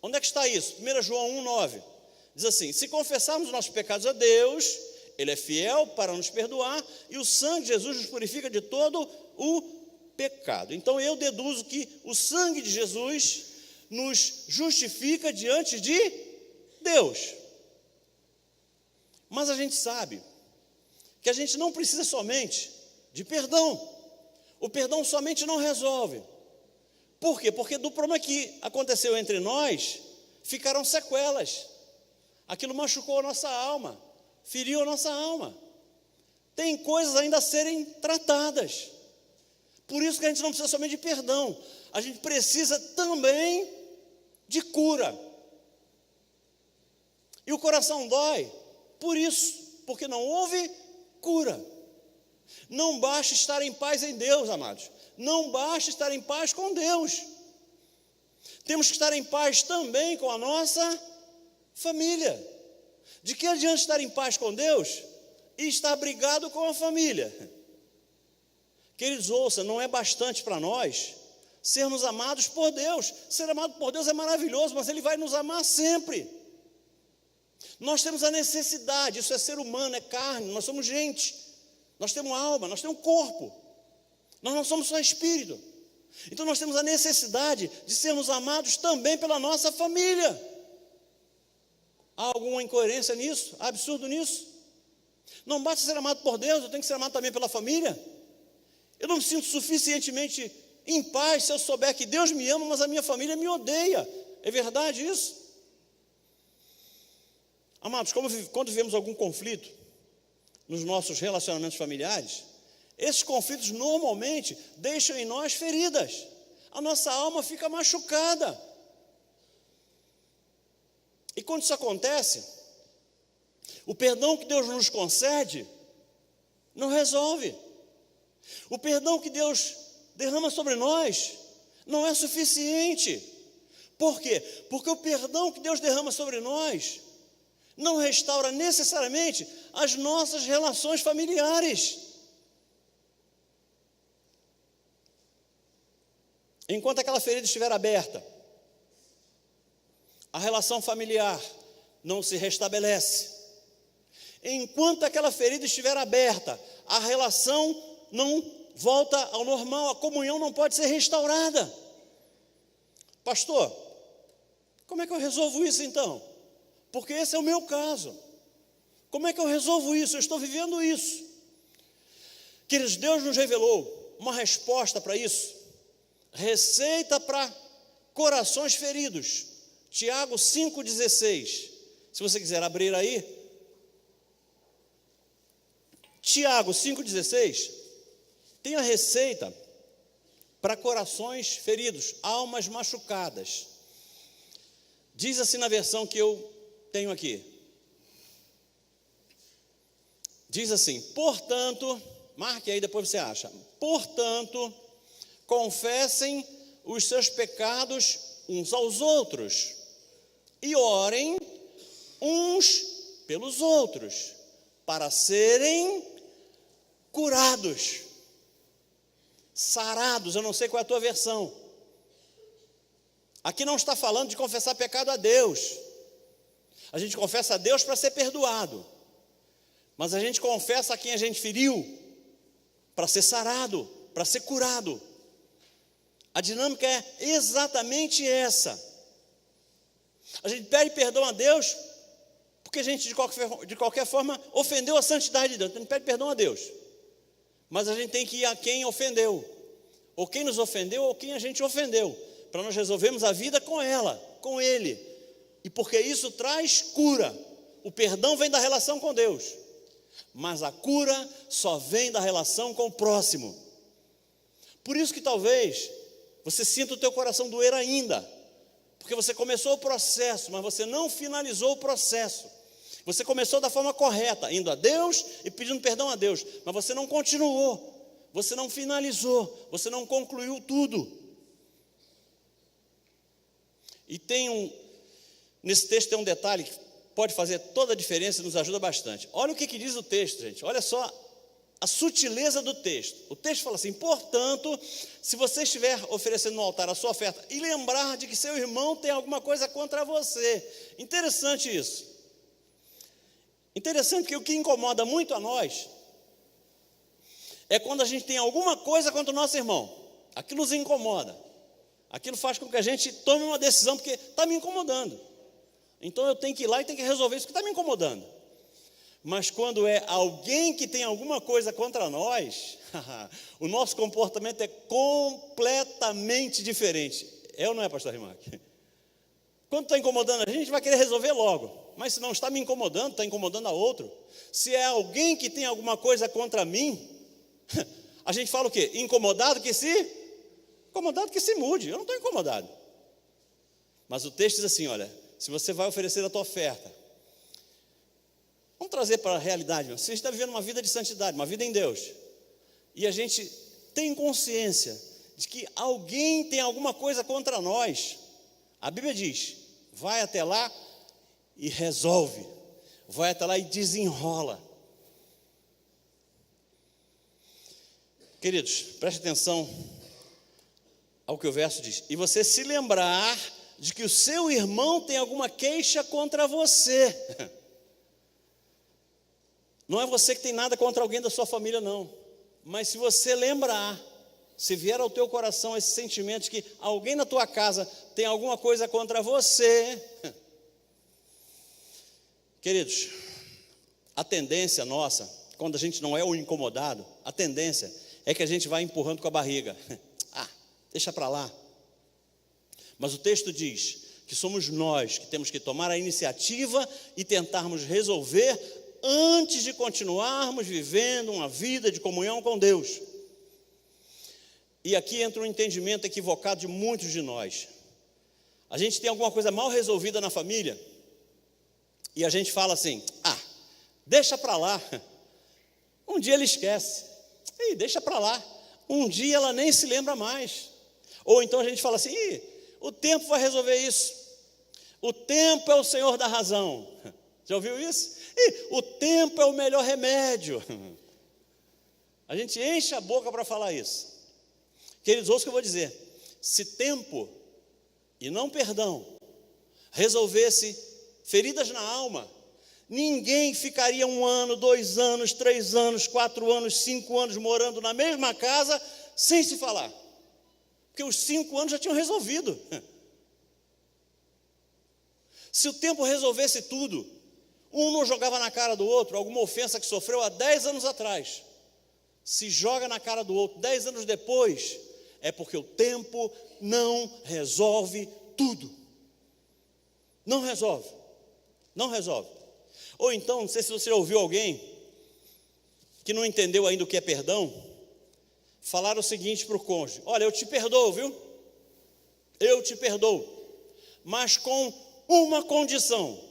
Onde é que está isso? 1 João 1,9. Diz assim: se confessarmos os nossos pecados a Deus, Ele é fiel para nos perdoar, e o sangue de Jesus nos purifica de todo o pecado. Então eu deduzo que o sangue de Jesus nos justifica diante de Deus. Mas a gente sabe que a gente não precisa somente de perdão. O perdão somente não resolve. Por quê? Porque do problema que aconteceu entre nós, ficaram sequelas. Aquilo machucou a nossa alma, feriu a nossa alma. Tem coisas ainda a serem tratadas. Por isso que a gente não precisa somente de perdão, a gente precisa também de cura. E o coração dói por isso, porque não houve cura. Não basta estar em paz em Deus, amados. Não basta estar em paz com Deus. Temos que estar em paz também com a nossa família. De que adianta estar em paz com Deus e estar brigado com a família? Queridos, ouça, não é bastante para nós sermos amados por Deus. Ser amado por Deus é maravilhoso, mas Ele vai nos amar sempre. Nós temos a necessidade, isso é ser humano, é carne, nós somos gente. Nós temos alma, nós temos corpo. Nós não somos só espírito. Então nós temos a necessidade de sermos amados também pela nossa família. Há alguma incoerência nisso? Há absurdo nisso? Não basta ser amado por Deus, eu tenho que ser amado também pela família. Eu não me sinto suficientemente em paz se eu souber que Deus me ama, mas a minha família me odeia. É verdade isso? Amados, quando vivemos algum conflito nos nossos relacionamentos familiares, esses conflitos normalmente deixam em nós feridas. A nossa alma fica machucada. E quando isso acontece, o perdão que Deus nos concede não resolve. O perdão que Deus derrama sobre nós não é suficiente. Por quê? Porque o perdão que Deus derrama sobre nós não restaura necessariamente as nossas relações familiares. Enquanto aquela ferida estiver aberta, a relação familiar não se restabelece. Enquanto aquela ferida estiver aberta, a relação não volta ao normal, a comunhão não pode ser restaurada. Pastor, como é que eu resolvo isso então? Porque esse é o meu caso. Como é que eu resolvo isso? Eu estou vivendo isso. Queridos, Deus nos revelou uma resposta para isso. Receita para corações feridos. Tiago 5,16. Se você quiser abrir aí. Tiago 5,16 tem a receita para corações feridos, almas machucadas. Diz assim na versão que eu tenho aqui. Diz assim: portanto, marque aí, depois você acha. Portanto, confessem os seus pecados uns aos outros e orem uns pelos outros, para serem curados, sarados. Eu não sei qual é a tua versão. Aqui não está falando de confessar pecado a Deus. A gente confessa a Deus para ser perdoado, mas a gente confessa a quem a gente feriu para ser sarado, para ser curado. A dinâmica é exatamente essa. A gente pede perdão a Deus porque a gente de qualquer forma ofendeu a santidade de Deus. Então a gente pede perdão a Deus, mas a gente tem que ir a quem ofendeu, ou quem nos ofendeu, ou quem a gente ofendeu, para nós resolvermos a vida com ela, com ele, e porque isso traz cura. O perdão vem da relação com Deus, mas a cura só vem da relação com o próximo. Por isso que talvez você sinta o teu coração doer ainda, porque você começou o processo, mas você não finalizou o processo. Você começou da forma correta, indo a Deus e pedindo perdão a Deus, mas você não continuou, você não finalizou, você não concluiu tudo. E nesse texto tem um detalhe que pode fazer toda a diferença e nos ajuda bastante. Olha o que diz o texto, gente, olha só a sutileza do texto. O texto fala assim: portanto, se você estiver oferecendo no altar a sua oferta e lembrar de que seu irmão tem alguma coisa contra você. Interessante isso. Interessante que o que incomoda muito a nós é quando a gente tem alguma coisa contra o nosso irmão. Aquilo nos incomoda. Aquilo faz com que a gente tome uma decisão, porque está me incomodando. Então eu tenho que ir lá e tenho que resolver isso que está me incomodando. Mas quando é alguém que tem alguma coisa contra nós, o nosso comportamento é completamente diferente. É ou não é, pastor Rimac? Quando está incomodando a gente vai querer resolver logo. Mas se não está me incomodando, está incomodando a outro. Se é alguém que tem alguma coisa contra mim, a gente fala o quê? Incomodado que se mude. Eu não estou incomodado. Mas o texto diz assim, olha, se você vai oferecer a tua oferta, vamos trazer para a realidade, você está vivendo uma vida de santidade, uma vida em Deus, e a gente tem consciência de que alguém tem alguma coisa contra nós. A Bíblia diz, vai até lá e resolve, vai até lá e desenrola. Queridos, preste atenção ao que o verso diz. E você se lembrar de que o seu irmão tem alguma queixa contra você. Não é você que tem nada contra alguém da sua família, não. Mas se você lembrar, se vier ao teu coração esse sentimento de que alguém na tua casa tem alguma coisa contra você, queridos, a tendência nossa, quando a gente não é o incomodado, a tendência é que a gente vai empurrando com a barriga. Deixa para lá. Mas o texto diz que somos nós que temos que tomar a iniciativa e tentarmos resolver antes de continuarmos vivendo uma vida de comunhão com Deus. E aqui entra um entendimento equivocado de muitos de nós. A gente tem alguma coisa mal resolvida na família e a gente fala assim, deixa para lá, um dia ele esquece, deixa para lá, um dia ela nem se lembra mais. Ou então a gente fala assim, o tempo vai resolver isso, o tempo é o Senhor da razão. Já ouviu isso? O tempo é o melhor remédio. A gente enche a boca para falar isso. Queridos, ouçam o que eu vou dizer. Se tempo e não perdão resolvesse feridas na alma, ninguém ficaria 1 ano, 2 anos, 3 anos, 4 anos, 5 anos morando na mesma casa sem se falar. Porque os 5 anos já tinham resolvido. Se o tempo resolvesse tudo, um não jogava na cara do outro alguma ofensa que sofreu há 10 anos atrás. Se joga na cara do outro 10 anos depois, é porque o tempo não resolve tudo. Não resolve. Não resolve. Ou então, não sei se você ouviu alguém que não entendeu ainda o que é perdão, falar o seguinte para o cônjuge: olha, eu te perdoo, viu? Eu te perdoo, mas com uma condição.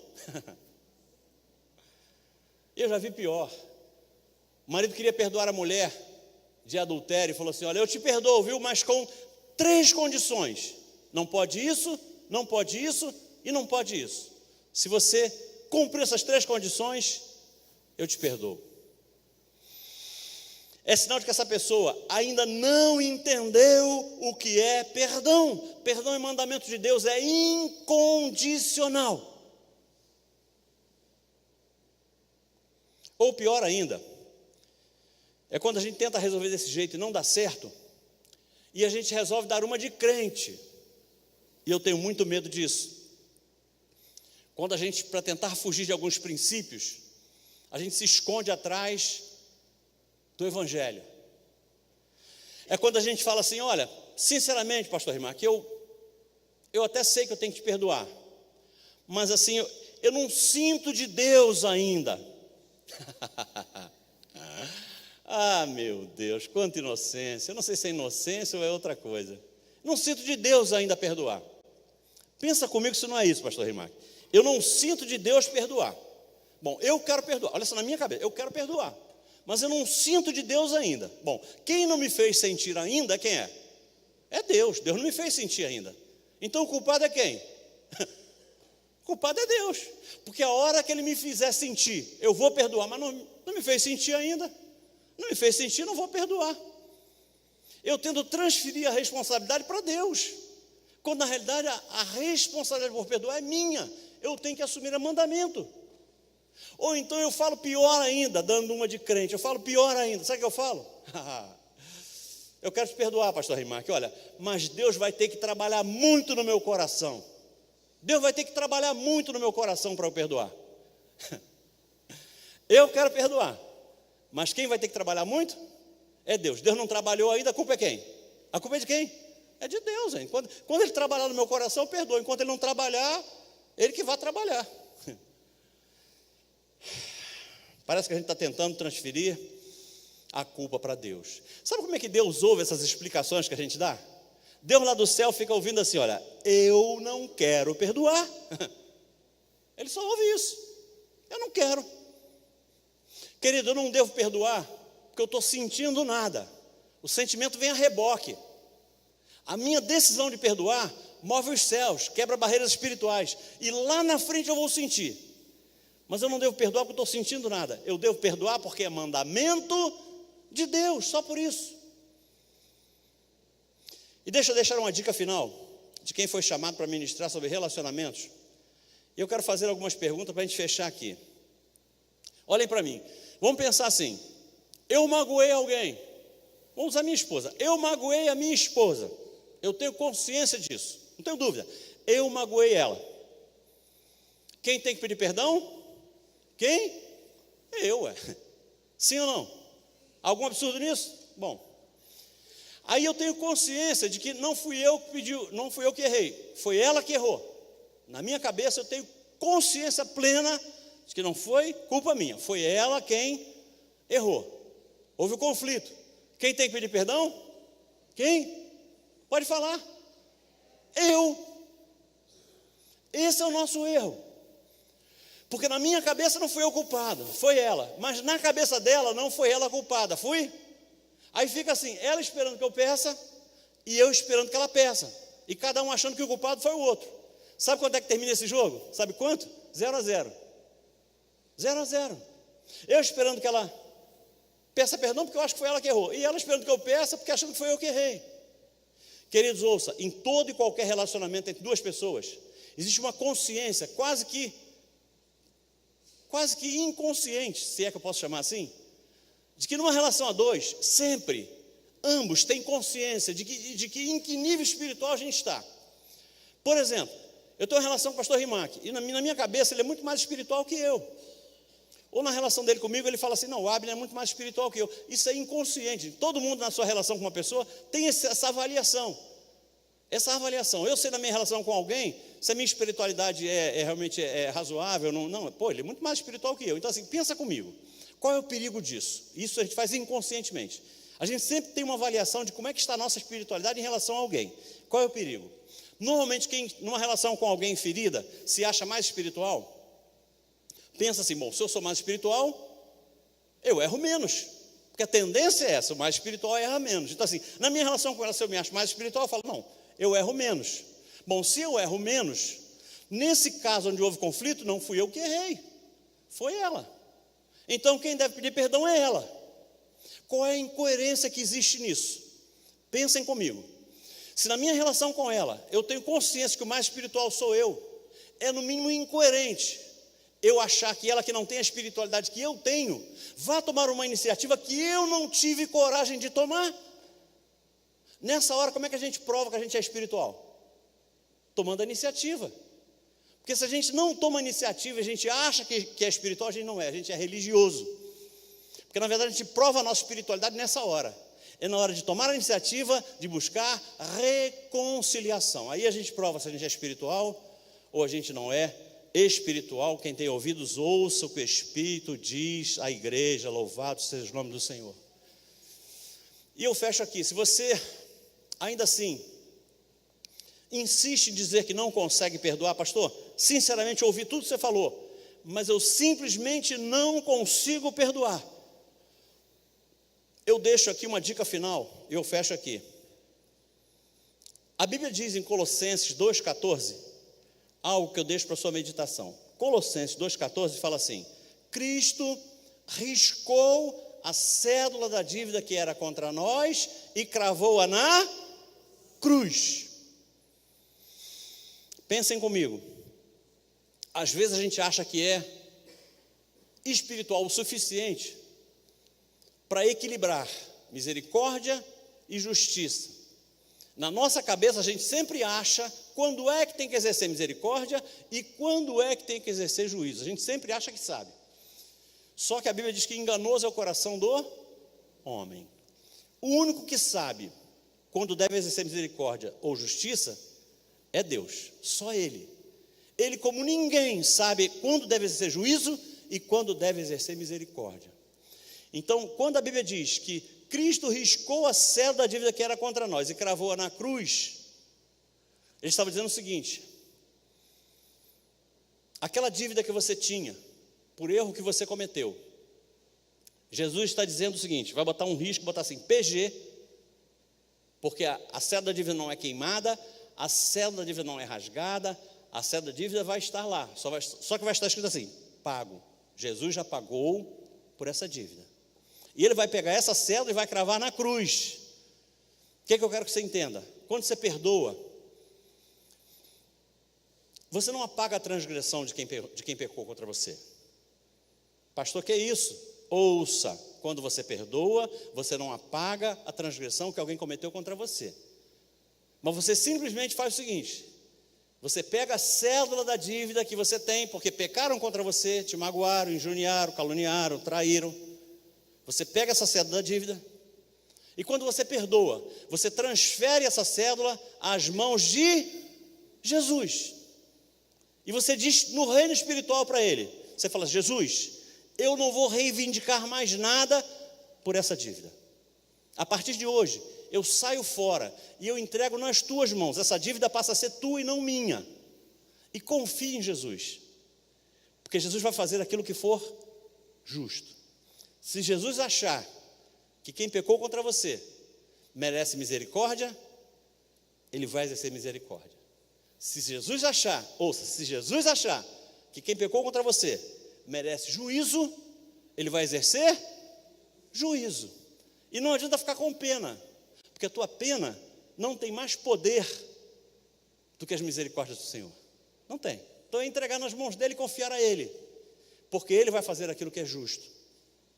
Eu já vi pior. O marido queria perdoar a mulher de adultério e falou assim: olha, eu te perdoo, viu? Mas com 3 condições. Não pode isso, não pode isso e não pode isso. Se você cumprir essas 3 condições, eu te perdoo. É sinal de que essa pessoa ainda não entendeu o que é perdão. Perdão é mandamento de Deus, é incondicional. Ou pior ainda, é quando a gente tenta resolver desse jeito e não dá certo, e a gente resolve dar uma de crente. E eu tenho muito medo disso. Quando a gente, para tentar fugir de alguns princípios, a gente se esconde atrás do Evangelho. É quando a gente fala assim, olha, sinceramente, pastor Rimar, que eu até sei que eu tenho que te perdoar, mas assim, eu não sinto de Deus ainda. Ah, meu Deus, quanta inocência. Eu não sei se é inocência ou é outra coisa. Não sinto de Deus ainda perdoar. Pensa comigo se não é isso, pastor Rimar. Eu não sinto de Deus perdoar. Bom, eu quero perdoar. Olha só, na minha cabeça, eu quero perdoar, mas eu não sinto de Deus ainda. Bom, quem não me fez sentir ainda, quem é? É Deus. Deus não me fez sentir ainda. Então o culpado é quem? O culpado é Deus. Porque a hora que Ele me fizer sentir, eu vou perdoar, mas não me fez sentir ainda. Não me fez sentir, não vou perdoar. Eu tento transferir a responsabilidade para Deus, quando na realidade a responsabilidade por perdoar é minha. Eu tenho que assumir o mandamento. Ou então eu falo pior ainda, dando uma de crente, eu falo pior ainda, sabe o que eu falo? Eu quero te perdoar, pastor Rimar, que olha, mas Deus vai ter que trabalhar muito no meu coração. Deus vai ter que trabalhar muito no meu coração para eu perdoar. Eu quero perdoar, mas quem vai ter que trabalhar muito? É Deus. Deus não trabalhou ainda, a culpa é quem? A culpa é de quem? É de Deus, hein? Quando Ele trabalhar no meu coração, eu perdoo. Enquanto Ele não trabalhar, Ele que vai trabalhar. Parece que a gente está tentando transferir a culpa para Deus. Sabe como é que Deus ouve essas explicações que a gente dá? Deus lá do céu fica ouvindo assim, olha, eu não quero perdoar. Ele só ouve isso. Eu não quero. Querido, eu não devo perdoar porque eu estou sentindo nada. O sentimento vem a reboque. A minha decisão de perdoar move os céus, quebra barreiras espirituais. E lá na frente eu vou sentir. Mas eu não devo perdoar porque eu estou sentindo nada. Eu devo perdoar porque é mandamento de Deus, só por isso. E deixa eu deixar uma dica final de quem foi chamado para ministrar sobre relacionamentos. E eu quero fazer algumas perguntas para a gente fechar aqui. Olhem para mim. Vamos pensar assim. Eu magoei alguém. Vamos usar minha esposa. Eu magoei a minha esposa. Eu tenho consciência disso. Não tenho dúvida. Eu magoei ela. Quem tem que pedir perdão? Quem? Eu, Sim ou não? Algum absurdo nisso? Bom. Aí eu tenho consciência de que não fui eu que pediu, não fui eu que errei. Foi ela que errou. Na minha cabeça eu tenho consciência plena de que não foi culpa minha. Foi ela quem errou. Houve um conflito. Quem tem que pedir perdão? Quem? Pode falar. Eu. Esse é o nosso erro. Porque na minha cabeça não fui eu culpado, foi ela. Mas na cabeça dela não foi ela culpada, fui? Aí fica assim, ela esperando que eu peça e eu esperando que ela peça. E cada um achando que o culpado foi o outro. Sabe quando é que termina esse jogo? Sabe quanto? 0-0. 0-0. Eu esperando que ela peça perdão porque eu acho que foi ela que errou. E ela esperando que eu peça porque achando que foi eu que errei. Queridos, ouça, em todo e qualquer relacionamento entre duas pessoas, existe uma consciência quase que inconsciente, se é que eu posso chamar assim, de que numa relação a dois, sempre, ambos têm consciência de que em que nível espiritual a gente está. Por exemplo, eu tenho uma relação com o pastor Rimac, e na minha cabeça ele é muito mais espiritual que eu. Ou na relação dele comigo, ele fala assim, não, o Abner é muito mais espiritual que eu. Isso é inconsciente. Todo mundo na sua relação com uma pessoa tem essa avaliação. Eu sei na minha relação com alguém, se a minha espiritualidade realmente razoável, não, ele é muito mais espiritual que eu. Então assim, pensa comigo, qual é o perigo disso? Isso a gente faz inconscientemente. A gente sempre tem uma avaliação de como é que está a nossa espiritualidade em relação a alguém. Qual é o perigo? Normalmente quem numa relação com alguém ferida se acha mais espiritual, pensa assim, bom, se eu sou mais espiritual, eu erro menos. Porque a tendência é essa, o mais espiritual erra menos. Então assim, na minha relação com ela, se eu me acho mais espiritual, eu falo, não, eu erro menos. Bom, se eu erro menos, nesse caso onde houve conflito, não fui eu que errei, foi ela. Então quem deve pedir perdão é ela. Qual é a incoerência que existe nisso? Pensem comigo. Se na minha relação com ela, eu tenho consciência que o mais espiritual sou eu, é no mínimo incoerente eu achar que ela que não tem a espiritualidade que eu tenho, vá tomar uma iniciativa que eu não tive coragem de tomar. Nessa hora, como é que a gente prova que a gente é espiritual? Tomando a iniciativa. Porque se a gente não toma a iniciativa, a gente acha que é espiritual, a gente não é, a gente é religioso. Porque na verdade a gente prova a nossa espiritualidade nessa hora. é na hora de tomar a iniciativa de buscar reconciliação. Aí a gente prova se a gente é espiritual ou a gente não é espiritual. Quem tem ouvidos, ouça o que o Espírito diz à igreja. Louvado seja o nome do Senhor. E eu fecho aqui. Se você ainda assim insiste em dizer que não consegue perdoar, pastor, sinceramente eu ouvi tudo que você falou, mas eu simplesmente não consigo perdoar. Eu deixo aqui uma dica final, eu fecho aqui. A Bíblia diz em Colossenses 2,14, algo que eu deixo para sua meditação. Colossenses 2,14 fala assim: Cristo riscou a cédula da dívida que era contra nós e cravou-a na cruz. Pensem comigo. Às vezes a gente acha que é espiritual o suficiente para equilibrar misericórdia e justiça. Na nossa cabeça a gente sempre acha quando é que tem que exercer misericórdia e quando é que tem que exercer juízo. A gente sempre acha que sabe. Só que a Bíblia diz que enganoso é o coração do homem. O único que sabe quando deve exercer misericórdia ou justiça é Deus, só Ele. Ele, como ninguém, sabe quando deve exercer juízo e quando deve exercer misericórdia. Então, quando a Bíblia diz que Cristo riscou a cédula da dívida que era contra nós e cravou-a na cruz, ele estava dizendo o seguinte: aquela dívida que você tinha, por erro que você cometeu, Jesus está dizendo o seguinte, vai botar um risco, botar assim, PG, porque a cédula da dívida não é queimada, a cédula da dívida não é rasgada, a cédula da dívida vai estar lá, só que vai estar escrito assim, pago. Jesus já pagou por essa dívida. E ele vai pegar essa cédula e vai cravar na cruz. O que é que eu quero que você entenda? Quando você perdoa, você não apaga a transgressão de quem pecou contra você. Pastor, que é isso? Ouça, quando você perdoa, você não apaga a transgressão que alguém cometeu contra você. Mas você simplesmente faz o seguinte: você pega a cédula da dívida que você tem, porque pecaram contra você, te magoaram, injuriaram, caluniaram, traíram. Você pega essa cédula da dívida, e quando você perdoa, você transfere essa cédula às mãos de Jesus. E você diz no reino espiritual para ele, você fala: Jesus, eu não vou reivindicar mais nada por essa dívida. A partir de hoje, eu saio fora e eu entrego nas tuas mãos. Essa dívida passa a ser tua e não minha. E confie em Jesus, porque Jesus vai fazer aquilo que for justo. Se Jesus achar que quem pecou contra você merece misericórdia, ele vai exercer misericórdia. Se Jesus achar que quem pecou contra você merece juízo, ele vai exercer juízo. E não adianta ficar com pena, porque a tua pena não tem mais poder do que as misericórdias do Senhor. Não tem. Então é entregar nas mãos dele e confiar a ele, porque ele vai fazer aquilo que é justo.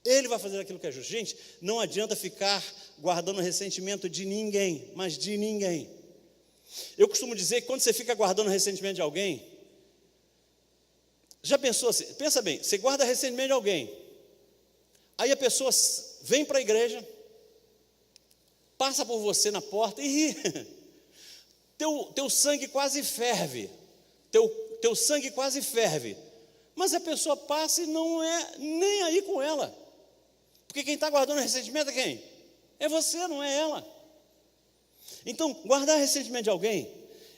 Ele vai fazer aquilo que é justo. Gente, não adianta ficar guardando ressentimento de ninguém, mas de ninguém. Eu costumo dizer que quando você fica guardando ressentimento de alguém, já pensou assim? Pensa bem, você guarda ressentimento de alguém, aí a pessoa vem para a igreja, passa por você na porta e ri. Teu sangue quase ferve. Teu sangue quase ferve. Mas a pessoa passa e não é nem aí com ela. Porque quem está guardando ressentimento é quem? É você, não é ela. Então, guardar ressentimento de alguém,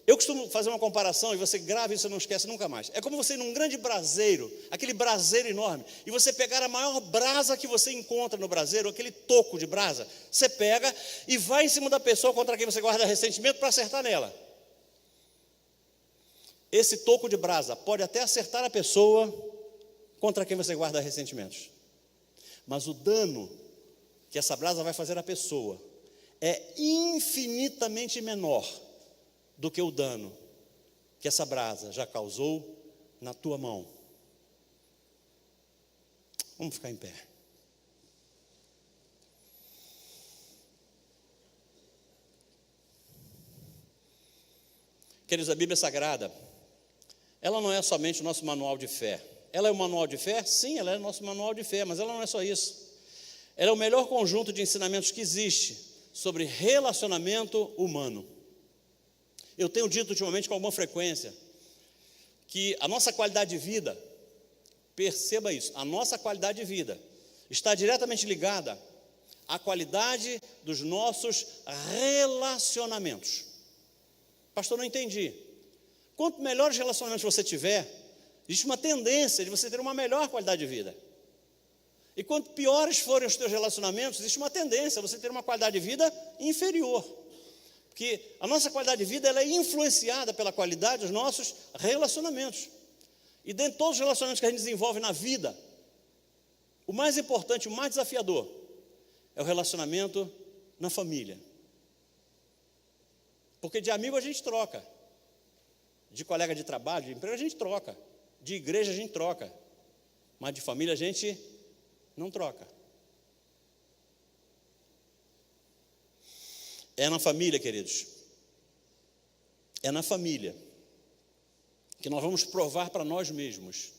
eu costumo fazer uma comparação, e você grava isso e não esquece nunca mais. É como você ir num grande braseiro, aquele braseiro enorme, e você pegar a maior brasa que você encontra no braseiro, aquele toco de brasa, você pega e vai em cima da pessoa contra quem você guarda ressentimento para acertar nela. Esse toco de brasa pode até acertar a pessoa contra quem você guarda ressentimentos, mas o dano que essa brasa vai fazer à pessoa é infinitamente menor do que o dano que essa brasa já causou na tua mão. Vamos ficar em pé. Queridos, a Bíblia Sagrada, ela não é somente o nosso manual de fé. Ela é o manual de fé? Sim, ela é o nosso manual de fé, mas ela não é só isso. Ela é o melhor conjunto de ensinamentos que existe sobre relacionamento humano. Eu tenho dito ultimamente com alguma frequência que a nossa qualidade de vida, perceba isso, a nossa qualidade de vida está diretamente ligada à qualidade dos nossos relacionamentos. Pastor, não entendi. Quanto melhores relacionamentos você tiver, existe uma tendência de você ter uma melhor qualidade de vida. E quanto piores forem os teus relacionamentos, existe uma tendência a você ter uma qualidade de vida inferior. Porque a nossa qualidade de vida ela é influenciada pela qualidade dos nossos relacionamentos. E dentro de todos os relacionamentos que a gente desenvolve na vida, o mais importante, o mais desafiador, é o relacionamento na família. Porque de amigo a gente troca, de colega de trabalho, de emprego a gente troca, de igreja a gente troca, mas de família a gente não troca. É na família, queridos, é na família que nós vamos provar para nós mesmos.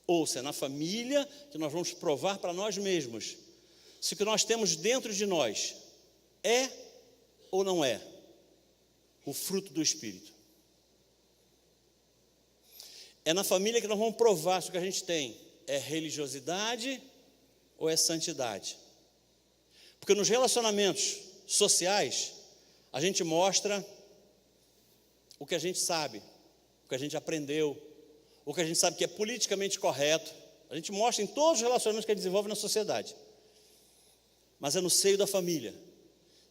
Ouça, é na família que nós vamos provar para nós mesmos se o que nós temos dentro de nós é ou não é o fruto do Espírito. É na família que nós vamos provar se o que a gente tem é religiosidade ou é santidade. Porque nos relacionamentos sociais, a gente mostra o que a gente sabe, o que a gente aprendeu, o que a gente sabe que é politicamente correto. A gente mostra em todos os relacionamentos que a gente desenvolve na sociedade. Mas é no seio da família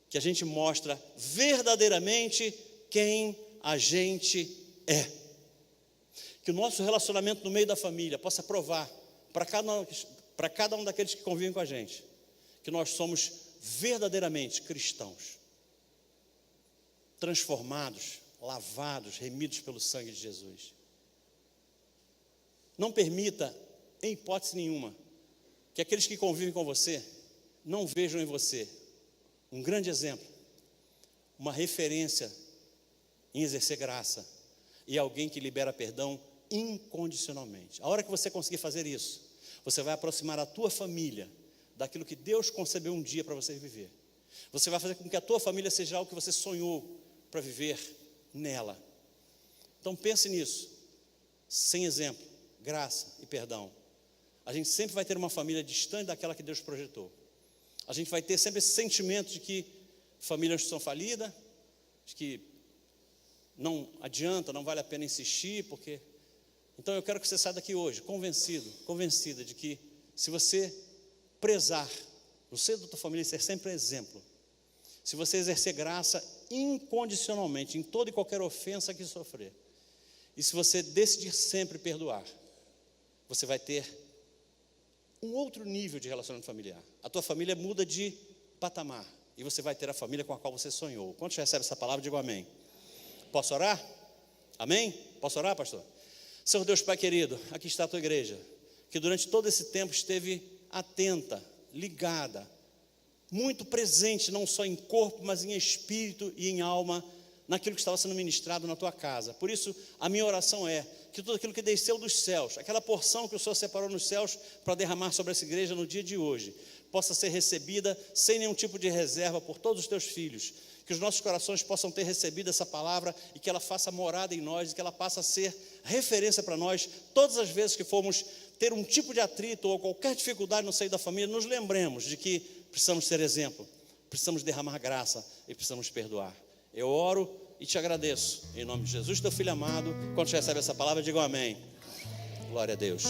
que a gente mostra verdadeiramente quem a gente é. Que o nosso relacionamento no meio da família possa provar para cada um daqueles que convivem com a gente que nós somos verdadeiramente cristãos, transformados, lavados, remidos pelo sangue de Jesus. Não permita, em hipótese nenhuma, que aqueles que convivem com você não vejam em você um grande exemplo, uma referência em exercer graça e alguém que libera perdão incondicionalmente. A hora que você conseguir fazer isso, você vai aproximar a tua família daquilo que Deus concebeu um dia para você viver. Você vai fazer com que a tua família seja algo que você sonhou para viver nela. Então pense nisso. Sem exemplo, graça e perdão, a gente sempre vai ter uma família distante daquela que Deus projetou. A gente vai ter sempre esse sentimento de que família é uma instituição falida, de que não adianta, não vale a pena insistir, porque... Então eu quero que você saia daqui hoje convencida de que se você prezar no seio da tua família ser sempre exemplo, se você exercer graça incondicionalmente em toda e qualquer ofensa que sofrer, e se você decidir sempre perdoar, você vai ter um outro nível de relacionamento familiar. A tua família muda de patamar e você vai ter a família com a qual você sonhou. Quantos recebem essa palavra? Digam amém. Posso orar? Amém? Posso orar, pastor? Senhor Deus Pai querido, aqui está a tua igreja, que durante todo esse tempo esteve atenta, ligada, muito presente, não só em corpo, mas em espírito e em alma, naquilo que estava sendo ministrado na tua casa. Por isso, a minha oração é que tudo aquilo que desceu dos céus, aquela porção que o Senhor separou nos céus para derramar sobre essa igreja no dia de hoje, possa ser recebida sem nenhum tipo de reserva por todos os teus filhos, que os nossos corações possam ter recebido essa palavra e que ela faça morada em nós, e que ela passe a ser referência para nós, todas as vezes que formos ter um tipo de atrito ou qualquer dificuldade no seio da família, nos lembremos de que precisamos ser exemplo, precisamos derramar graça e precisamos perdoar. Eu oro e te agradeço, em nome de Jesus, teu Filho amado. Quando você recebe essa palavra, digam amém. Glória a Deus.